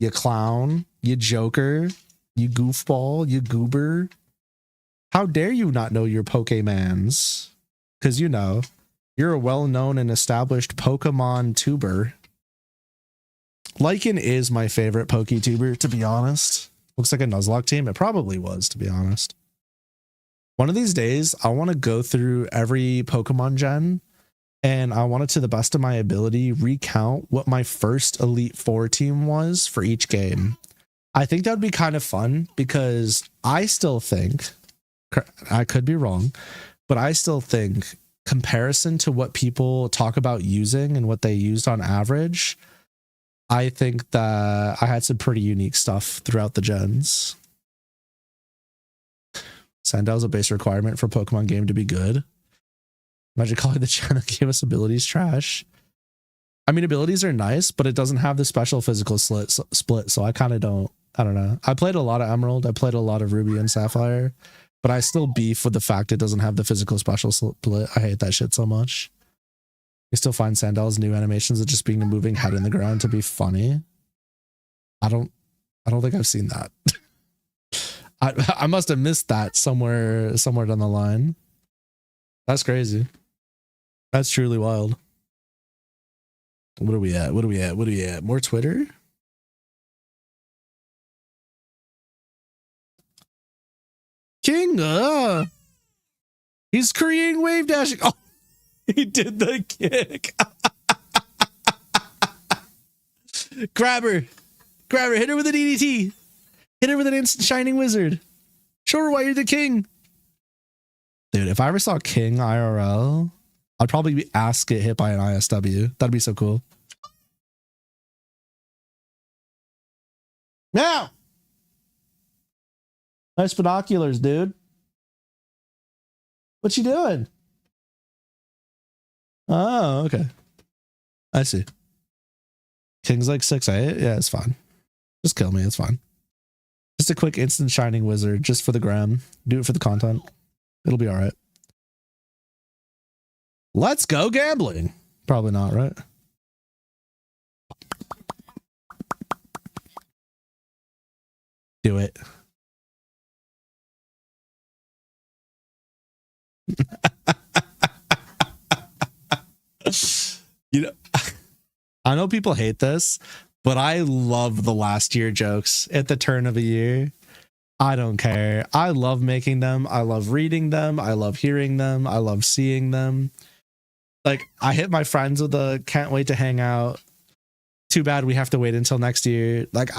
You clown. You joker. You goofball. You goober. How dare you not know your Pokemans? Because you know, you're a well-known and established Pokemon tuber. Lycan is my favorite PokeTuber, to be honest. Looks like a Nuzlocke team. It probably was, to be honest. One of these days, I want to go through every Pokemon gen, and I want to, to the best of my ability, recount what my first Elite Four team was for each game. I think that would be kind of fun because I still think, I could be wrong, but I still think comparison to what people talk about using and what they used on average, I think that I had some pretty unique stuff throughout the gens. Sandile's a base requirement for a Pokemon game to be good. Imagine calling the channel gave us abilities trash. I mean, abilities are nice, but it doesn't have the special physical split, so I kind of don't, I don't know. I played a lot of Emerald, I played a lot of Ruby and Sapphire, but I still beef with the fact it doesn't have the physical special split. I hate that shit so much. You still find Sandile's new animations of just being a moving head in the ground to be funny. I don't think I've seen that. I must have missed that somewhere down the line. That's crazy. That's truly wild. What are we at? What are we at? What are we at? More Twitter? King, he's Korean wave dashing. Oh, he did the kick. Grab her, hit her with an EDT. Hit her with an instant shining wizard. Show her why you're the king. Dude, if I ever saw King IRL, I'd probably be asked to get hit by an ISW. That'd be so cool. Now, nice binoculars, dude. What you doing? Oh, okay. I see. King's like 6'8". Yeah, it's fine. Just kill me. It's fine. Just a quick instant shining wizard just for the gram. Do it for the content. It'll be all right. Let's go gambling. Probably not, right? Do it. You know, I know people hate this, but I love the last year jokes at the turn of a year. I don't care. I love making them. I love reading them. I love hearing them. I love seeing them. Like, I hit my friends with a can't wait to hang out. Too bad we have to wait until next year. Like,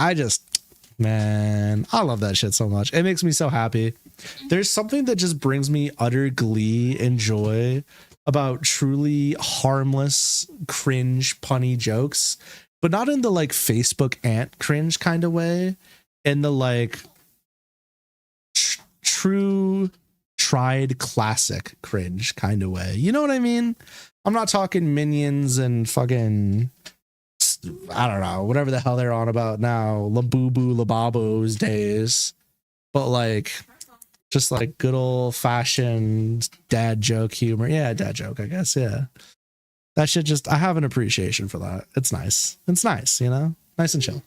man, I love that shit so much. It makes me so happy. There's something that just brings me utter glee and joy about truly harmless, cringe, punny jokes, but not in the like Facebook ant cringe kind of way, in the like true tried classic cringe kind of way. You know what I mean? I'm not talking Minions and fucking, I don't know, whatever the hell they're on about now, Labubu Lababos days, but like just like good old fashioned dad joke humor. Yeah, dad joke, I guess. Yeah, that shit just, I have an appreciation for that. It's nice. It's nice, you know, nice and chill.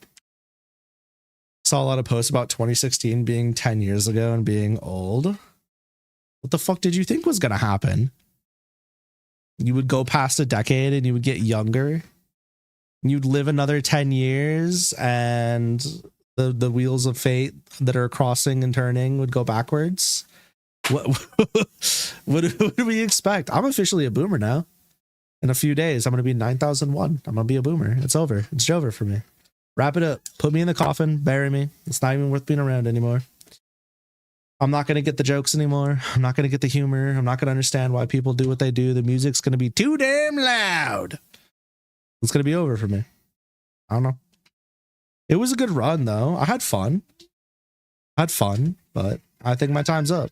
Saw a lot of posts about 2016 being 10 years ago and being old. What the fuck did you think was gonna happen? You would go past a decade and you would get younger. You'd live another 10 years and the wheels of fate that are crossing and turning would go backwards. What do we expect? I'm officially a boomer now. In a few days, I'm going to be 9001. I'm going to be a boomer. It's over. It's over for me. Wrap it up. Put me in the coffin. Bury me. It's not even worth being around anymore. I'm not going to get the jokes anymore. I'm not going to get the humor. I'm not going to understand why people do what they do. The music's going to be too damn loud. It's going to be over for me. I don't know. It was a good run, though. I had fun. But I think my time's up.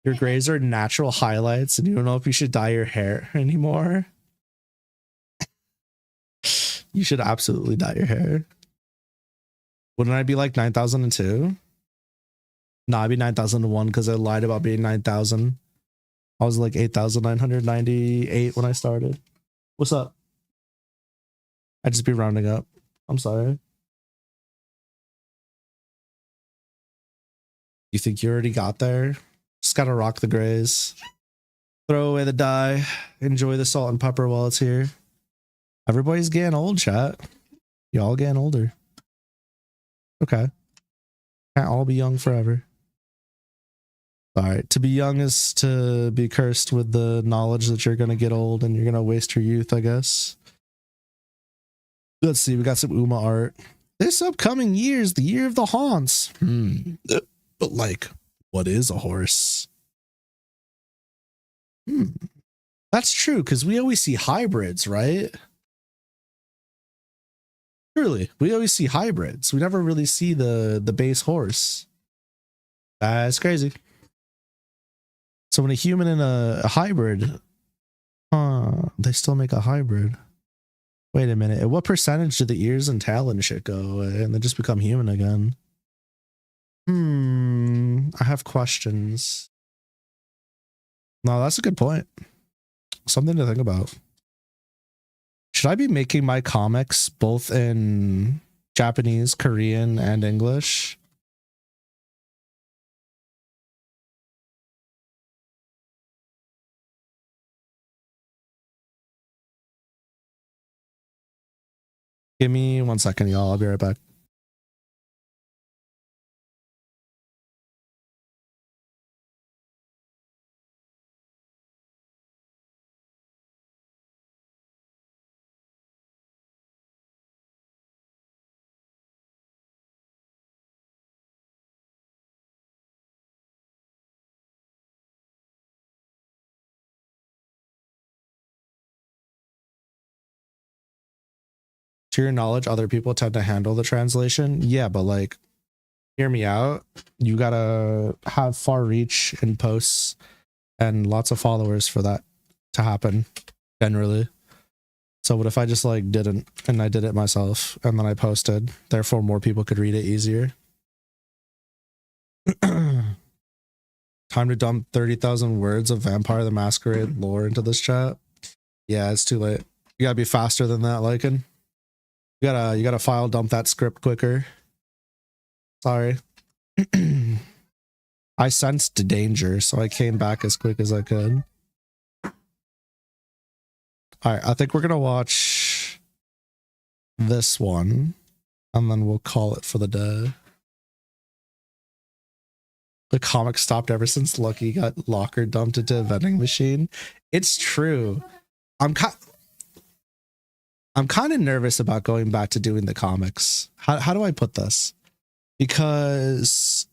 Your grays are natural highlights, and you don't know if you should dye your hair anymore. You should absolutely dye your hair. Wouldn't I be like 9002? No, I'd be 9001 because I lied about being 9000. I was like 8,998 when I started. What's up? I'd just be rounding up. I'm sorry. You think you already got there? Just gotta rock the grays. Throw away the dye. Enjoy the salt and pepper while it's here. Everybody's getting old, chat. Y'all getting older. Okay. Can't all be young forever. Alright, to be young is to be cursed with the knowledge that you're gonna get old and you're gonna waste your youth, I guess. Let's see, we got some Uma art. This upcoming year is the year of the haunts. But like, what is a horse? That's true, because we always see hybrids, right? Truly, we always see hybrids. We never really see the base horse. That's crazy. So when a human and a hybrid, they still make a hybrid. Wait a minute. At what percentage do the ears and tail and shit go and they just become human again? I have questions. No, that's a good point. Something to think about. Should I be making my comics both in Japanese, Korean, and English? Give me 1 second, y'all. I'll be right back. To your knowledge, other people tend to handle the translation. Yeah, but like, hear me out. You gotta have far reach in posts and lots of followers for that to happen generally. So what if I just like didn't, and I did it myself and then I posted, therefore more people could read it easier. Time to dump 30,000 words of Vampire the Masquerade lore into this chat. Yeah, it's too late. You gotta be faster than that, Lycan. You gotta file dump that script quicker. Sorry. I sensed danger, so I came back as quick as I could. Alright, I think we're gonna watch this one, and then we'll call it for the day. The comic stopped ever since Lucky got locker dumped into a vending machine. It's true. I'm kind of nervous about going back to doing the comics. How do I put this? Because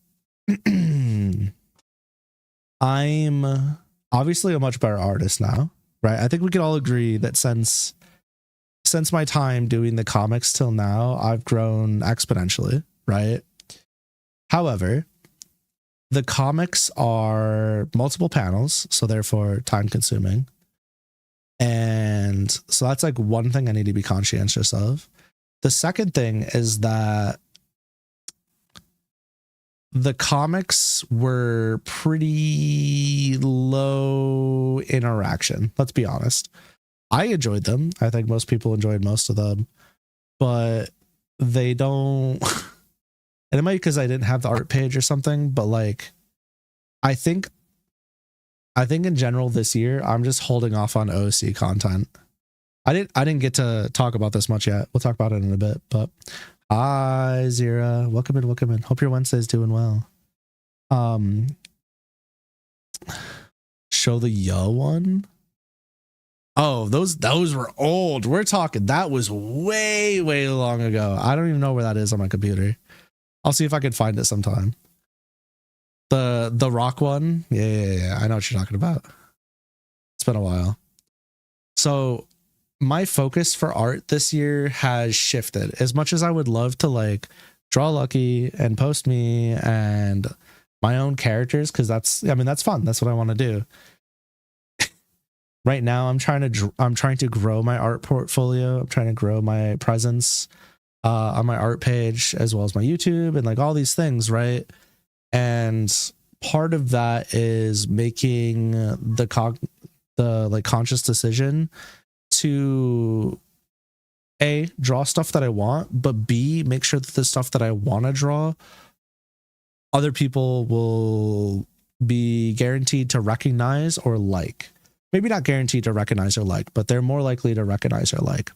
I'm obviously a much better artist now, right? I think we can all agree that since my time doing the comics till now, I've grown exponentially, right? However, the comics are multiple panels, so therefore time consuming. And so that's like one thing I need to be conscientious of. The second thing is that the comics were pretty low interaction. Let's be honest. I enjoyed them. I think most people enjoyed most of them, but they don't. And it might be because I didn't have the art page or something, but like, I think in general this year, I'm just holding off on OC content. I didn't get to talk about this much yet. We'll talk about it in a bit, but hi Zira. Welcome in. Hope your Wednesday's doing well. Show the Yo one. Oh, those were old. We're talking, that was way long ago. I don't even know where that is on my computer. I'll see if I can find it sometime. The rock one. Yeah. I know what you're talking about. It's been a while. So my focus for art this year has shifted. As much as I would love to like draw Lucky and post me and my own characters, because that's fun. That's what I want to do. Right now, I'm trying to grow my art portfolio. I'm trying to grow my presence on my art page as well as my YouTube and like all these things, right? And part of that is making the like conscious decision to A, draw stuff that I want, but B, make sure that the stuff that I want to draw, other people will be guaranteed to recognize or like. Maybe not guaranteed to recognize or like, but they're more likely to recognize or like.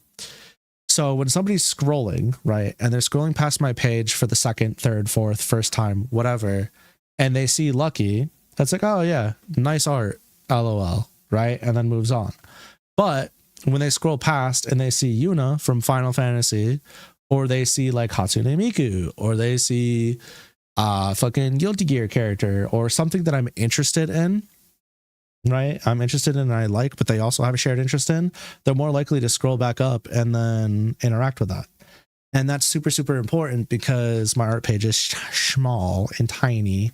So when somebody's scrolling, right, and they're scrolling past my page for the second, third, fourth, first time, whatever, and they see Lucky, that's like, oh yeah, nice art, LOL, right? And then moves on. But when they scroll past and they see Yuna from Final Fantasy, or they see like Hatsune Miku, or they see fucking Guilty Gear character, or something that I'm interested in, right? I'm interested in and I like, but they also have a shared interest in, they're more likely to scroll back up and then interact with that. And that's super, super important because my art page is small and tiny.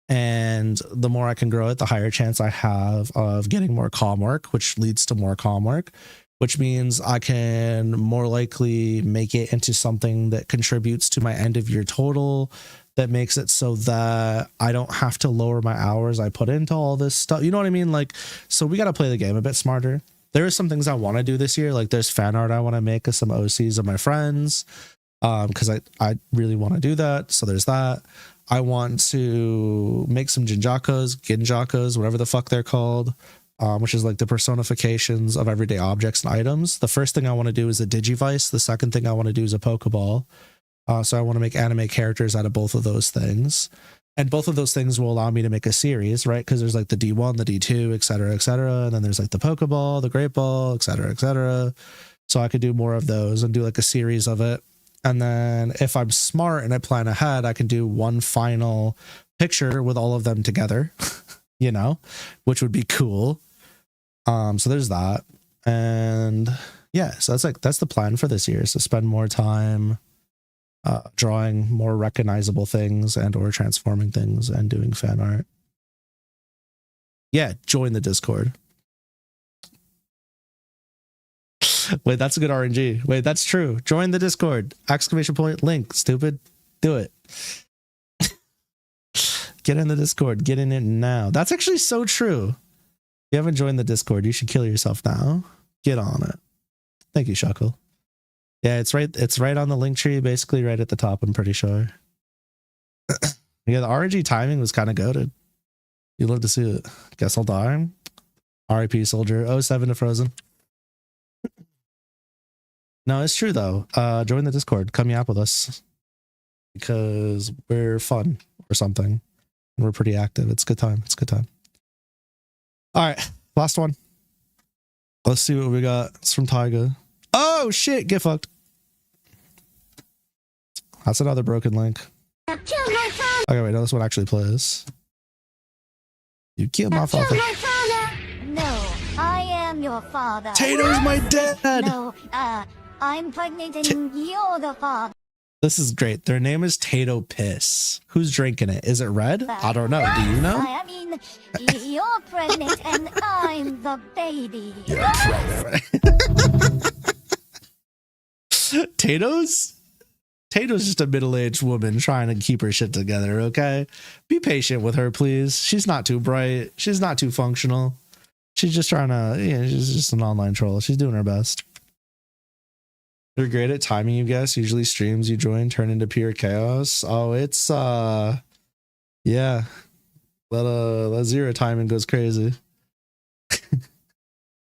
And the more I can grow it, the higher chance I have of getting more calm work, which leads to more calm work, which means I can more likely make it into something that contributes to my end of year total, that makes it so that I don't have to lower my hours I put into all this stuff. You know what I mean? Like, so we got to play the game a bit smarter. There are some things I want to do this year. Like there's fan art I want to make of some OCs of my friends. Because I really want to do that. So there's that. I want to make some Ginjakos, whatever the fuck they're called, which is like the personifications of everyday objects and items. The first thing I want to do is a Digivice. The second thing I want to do is a Pokeball. So I want to make anime characters out of both of those things. And both of those things will allow me to make a series, right? Because there's like the D1, the D2, et cetera, et cetera. And then there's like the Pokeball, the Great Ball, et cetera, et cetera. So I could do more of those and do like a series of it. And then if I'm smart and I plan ahead, I can do one final picture with all of them together, you know, which would be cool. So there's that. And yeah, so that's the plan for this year, is to spend more time drawing more recognizable things and or transforming things and doing fan art. Yeah, join the Discord. Wait, that's a good RNG. Wait, that's true. Join the Discord. Exclamation point link. Stupid. Do it. Get in the Discord. Get in it now. That's actually so true. If you haven't joined the Discord, you should kill yourself now. Get on it. Thank you, Shuckle. Yeah, it's right on the link tree, basically right at the top, I'm pretty sure. Yeah, the RNG timing was kind of goated. You'd love to see it. Guess I'll die. RIP Soldier. 07 to Frozen. No, it's true though. Join the Discord. Come yap with us. Because we're fun or something. And we're pretty active. It's a good time. It's a good time. Alright, last one. Let's see what we got. It's from Tyga. Oh shit, get fucked. That's another broken link. Okay, wait, no, this one actually plays. You killed my father. No, I am your father. Tato's my dad. No, I'm pregnant and you're the father. This is great. Their name is Tato Piss. Who's drinking it? Is it red? I don't know. Do you know? I mean, you're pregnant and I'm the baby. You're pregnant. Tato's just a middle-aged woman trying to keep her shit together, okay? Be patient with her, please. She's not too bright. She's not too functional. She's just trying to, she's just an online troll. She's doing her best. You're great at timing, you guess. Usually streams you join turn into pure chaos. Oh, it's, yeah. That zero timing goes crazy.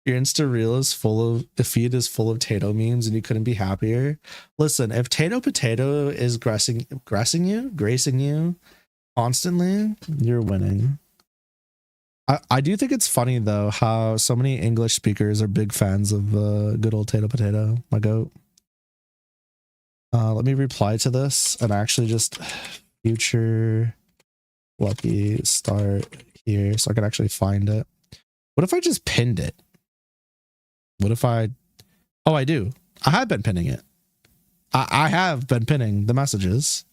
Your Insta reel is the feed is full of Tato memes and you couldn't be happier. Listen, if Tato Potato is gracing you constantly, you're winning. I do think it's funny though how so many English speakers are big fans of good old Tato Potato, my goat. Let me reply to this and actually just future lucky start here so I can actually find it. What if I just pinned it? What if I do. I have been pinning it. I have been pinning the messages.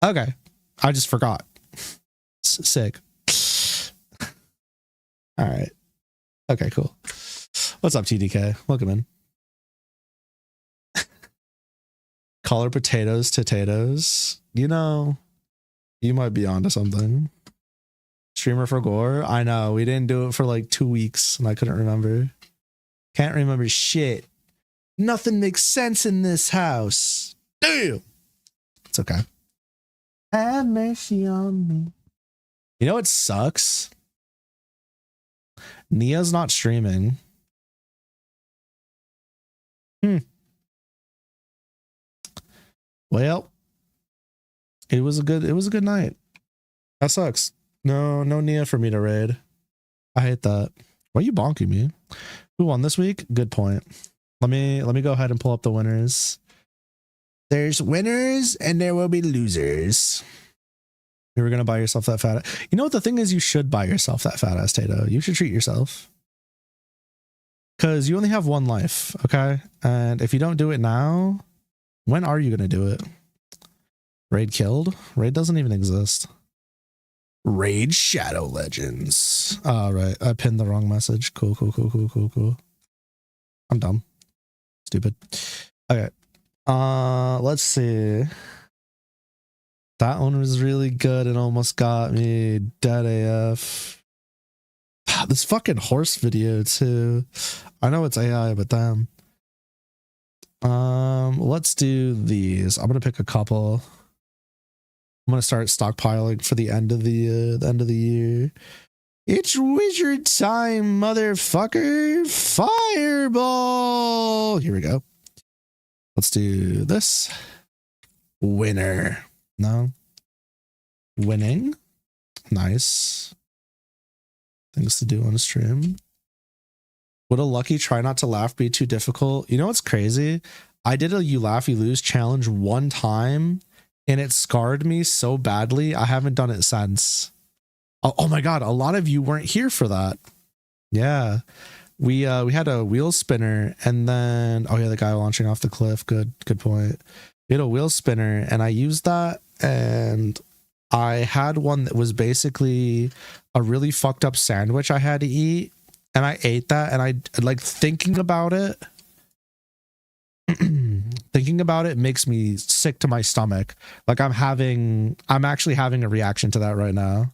Okay. I just forgot. Sick. All right. Okay, cool. What's up, TDK? Welcome in. Color potatoes to Tatoes. You know, you might be onto something. Streamer for gore. I know. We didn't do it for like 2 weeks and I couldn't remember. Can't remember shit. Nothing makes sense in this house. Damn. It's okay. Have mercy on me. You know what sucks? Nia's not streaming. Well, it was a good night. That sucks. No Nia for me to raid. I hate that. Why are you bonking me? Who won this week? Good point. Let me go ahead and pull up the winners. There's winners and there will be losers. You were gonna buy yourself that fat. You know what the thing is? You should buy yourself that fat ass Tato. You should treat yourself. Because you only have one life, okay? And if you don't do it now, when are you gonna do it? Raid killed? Raid doesn't even exist. Raid Shadow Legends. All right, I pinned the wrong message. Cool. I'm dumb. Stupid. Okay. Let's see. That one was really good and almost got me dead AF. This fucking horse video too. I know it's AI, but damn. Let's do these. I'm gonna pick a couple. I'm gonna start stockpiling for the end of the year. It's wizard time, motherfucker. Fireball. Here we go. Let's do this. Winner. No. Winning. Nice. Things to do on stream. Would a lucky try not to laugh be too difficult? You know what's crazy? I did a you laugh you lose challenge one time and it scarred me so badly. I haven't done it since. Oh my god, a lot of you weren't here for that. Yeah. We had a wheel spinner and then oh yeah, the guy launching off the cliff. Good point. We had a wheel spinner and I used that and I had one that was basically a really fucked up sandwich I had to eat. And I ate that and I like thinking about it. Thinking about it makes me sick to my stomach. Like I'm actually having a reaction to that right now.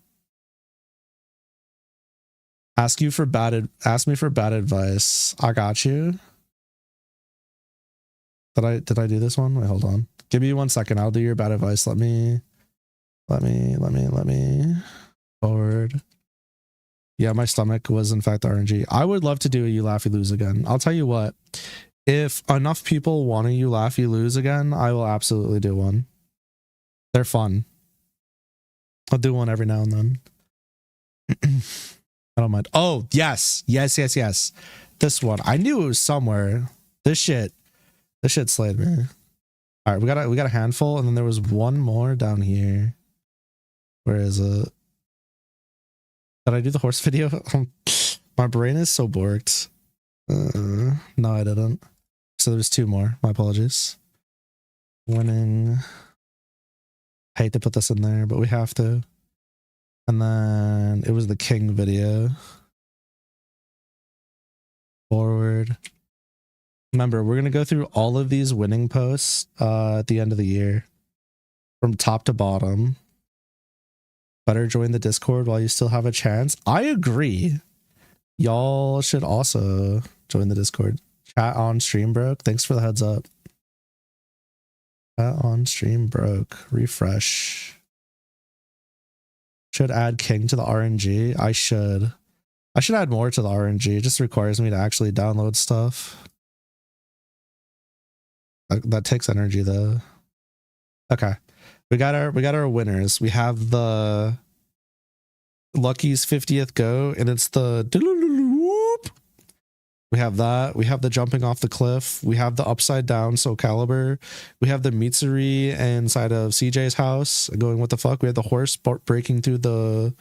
Ask me for bad advice. I got you. Did I do this one? Wait, hold on. Give me 1 second. I'll do your bad advice. Let me forward. Yeah, my stomach was in fact RNG. I would love to do a you laugh you lose again. I'll tell you what, if enough people want to you laugh you lose again, I will absolutely do one. They're fun. I'll do one every now and then. I don't mind. Oh, yes. This one. I knew it was somewhere. This shit slayed me. All right, we got a handful and then there was one more down here. Where is it? Did I do the horse video? My brain is so borked. No, I didn't. So there's two more. My apologies. Winning. Hate to put this in there, but we have to. And then it was the king video. Forward. Remember, we're going to go through all of these winning posts at the end of the year. From top to bottom. Better join the Discord while you still have a chance. I agree. Y'all should also join the Discord. Chat on stream broke. Thanks for the heads up. Chat on stream broke. Refresh. Should add king to the RNG. I should add more to the RNG. It just requires me to actually download stuff. That takes energy though. Okay. We got our winners. We have the Lucky's 50th go, and it's the whoop. We have that. We have the jumping off the cliff. We have the upside down Soul Calibur. We have the Mitsuri inside of CJ's house going what the fuck. We have the horse breaking through the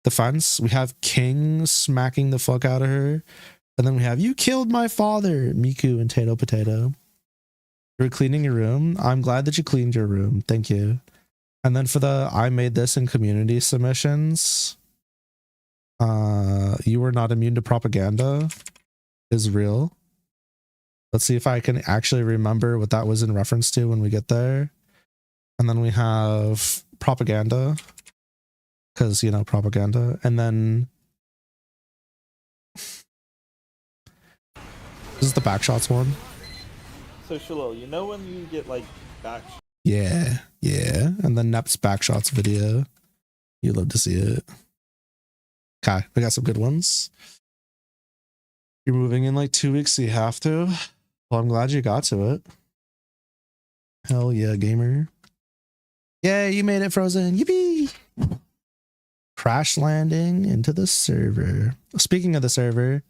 fence. We have King smacking the fuck out of her. And then we have you killed my father, Miku and Tato Potato. You're cleaning your room. I'm glad that you cleaned your room. Thank you. And then for the I made this in community submissions, you were not immune to propaganda is real. Let's see if I can actually remember what that was in reference to when we get there. And then we have propaganda, because, you know, propaganda. And then this is the backshots one. So Shalom, you know when you get like back? Yeah. And then Nep's backshots video. You love to see it. Okay, we got some good ones. You're moving in like 2 weeks, so you have to. Well, I'm glad you got to it. Hell yeah, gamer. Yeah, you made it, Frozen. Yippee! Crash landing into the server. Speaking of the server,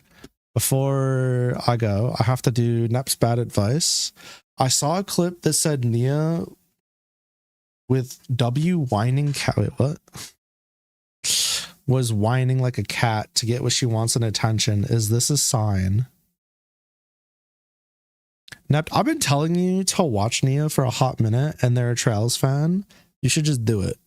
before I go, I have to do Nep's bad advice. I saw a clip that said Nia with W whining cat. Wait, what? Was whining like a cat to get what she wants in attention. Is this a sign? Nep, I've been telling you to watch Nia for a hot minute and they're a Trails fan. You should just do it.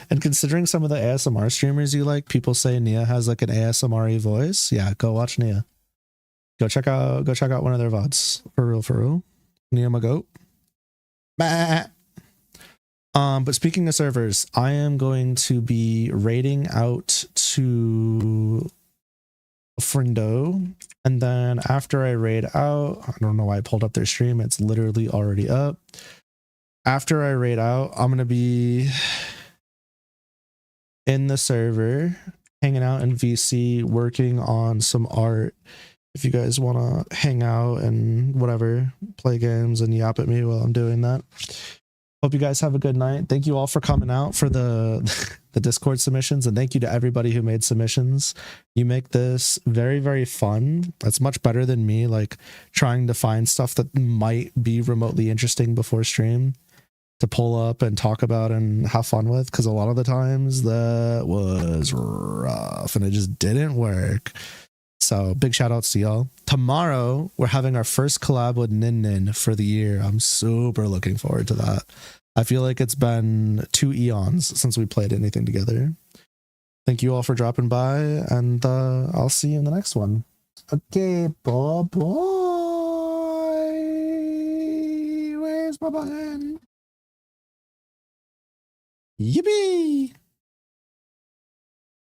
And considering some of the ASMR streamers you like, people say Nia has like an ASMR-y voice. Yeah, go watch Nia. Go check out one of their VODs. For real. Nia my goat. Bah. But speaking of servers, I am going to be raiding out to a friendo. And then after I raid out, I don't know why I pulled up their stream. It's literally already up. After I raid out, I'm going to be in the server hanging out in VC, working on some art. If you guys want to hang out and whatever, play games and yap at me while I'm doing that. Hope you guys have a good night. Thank you all for coming out for the Discord submissions, and thank you to everybody who made submissions. You make this very, very fun. It's much better than me like trying to find stuff that might be remotely interesting before stream to pull up and talk about and have fun with, because a lot of the times that was rough and it just didn't work. So big shout outs to y'all. Tomorrow we're having our first collab with Nin for the year. I'm super looking forward to that. I feel like it's been 2 eons since we played anything together. Thank you all for dropping by, and I'll see you in the next one. Okay, bye bye. Where's my button? Yippee!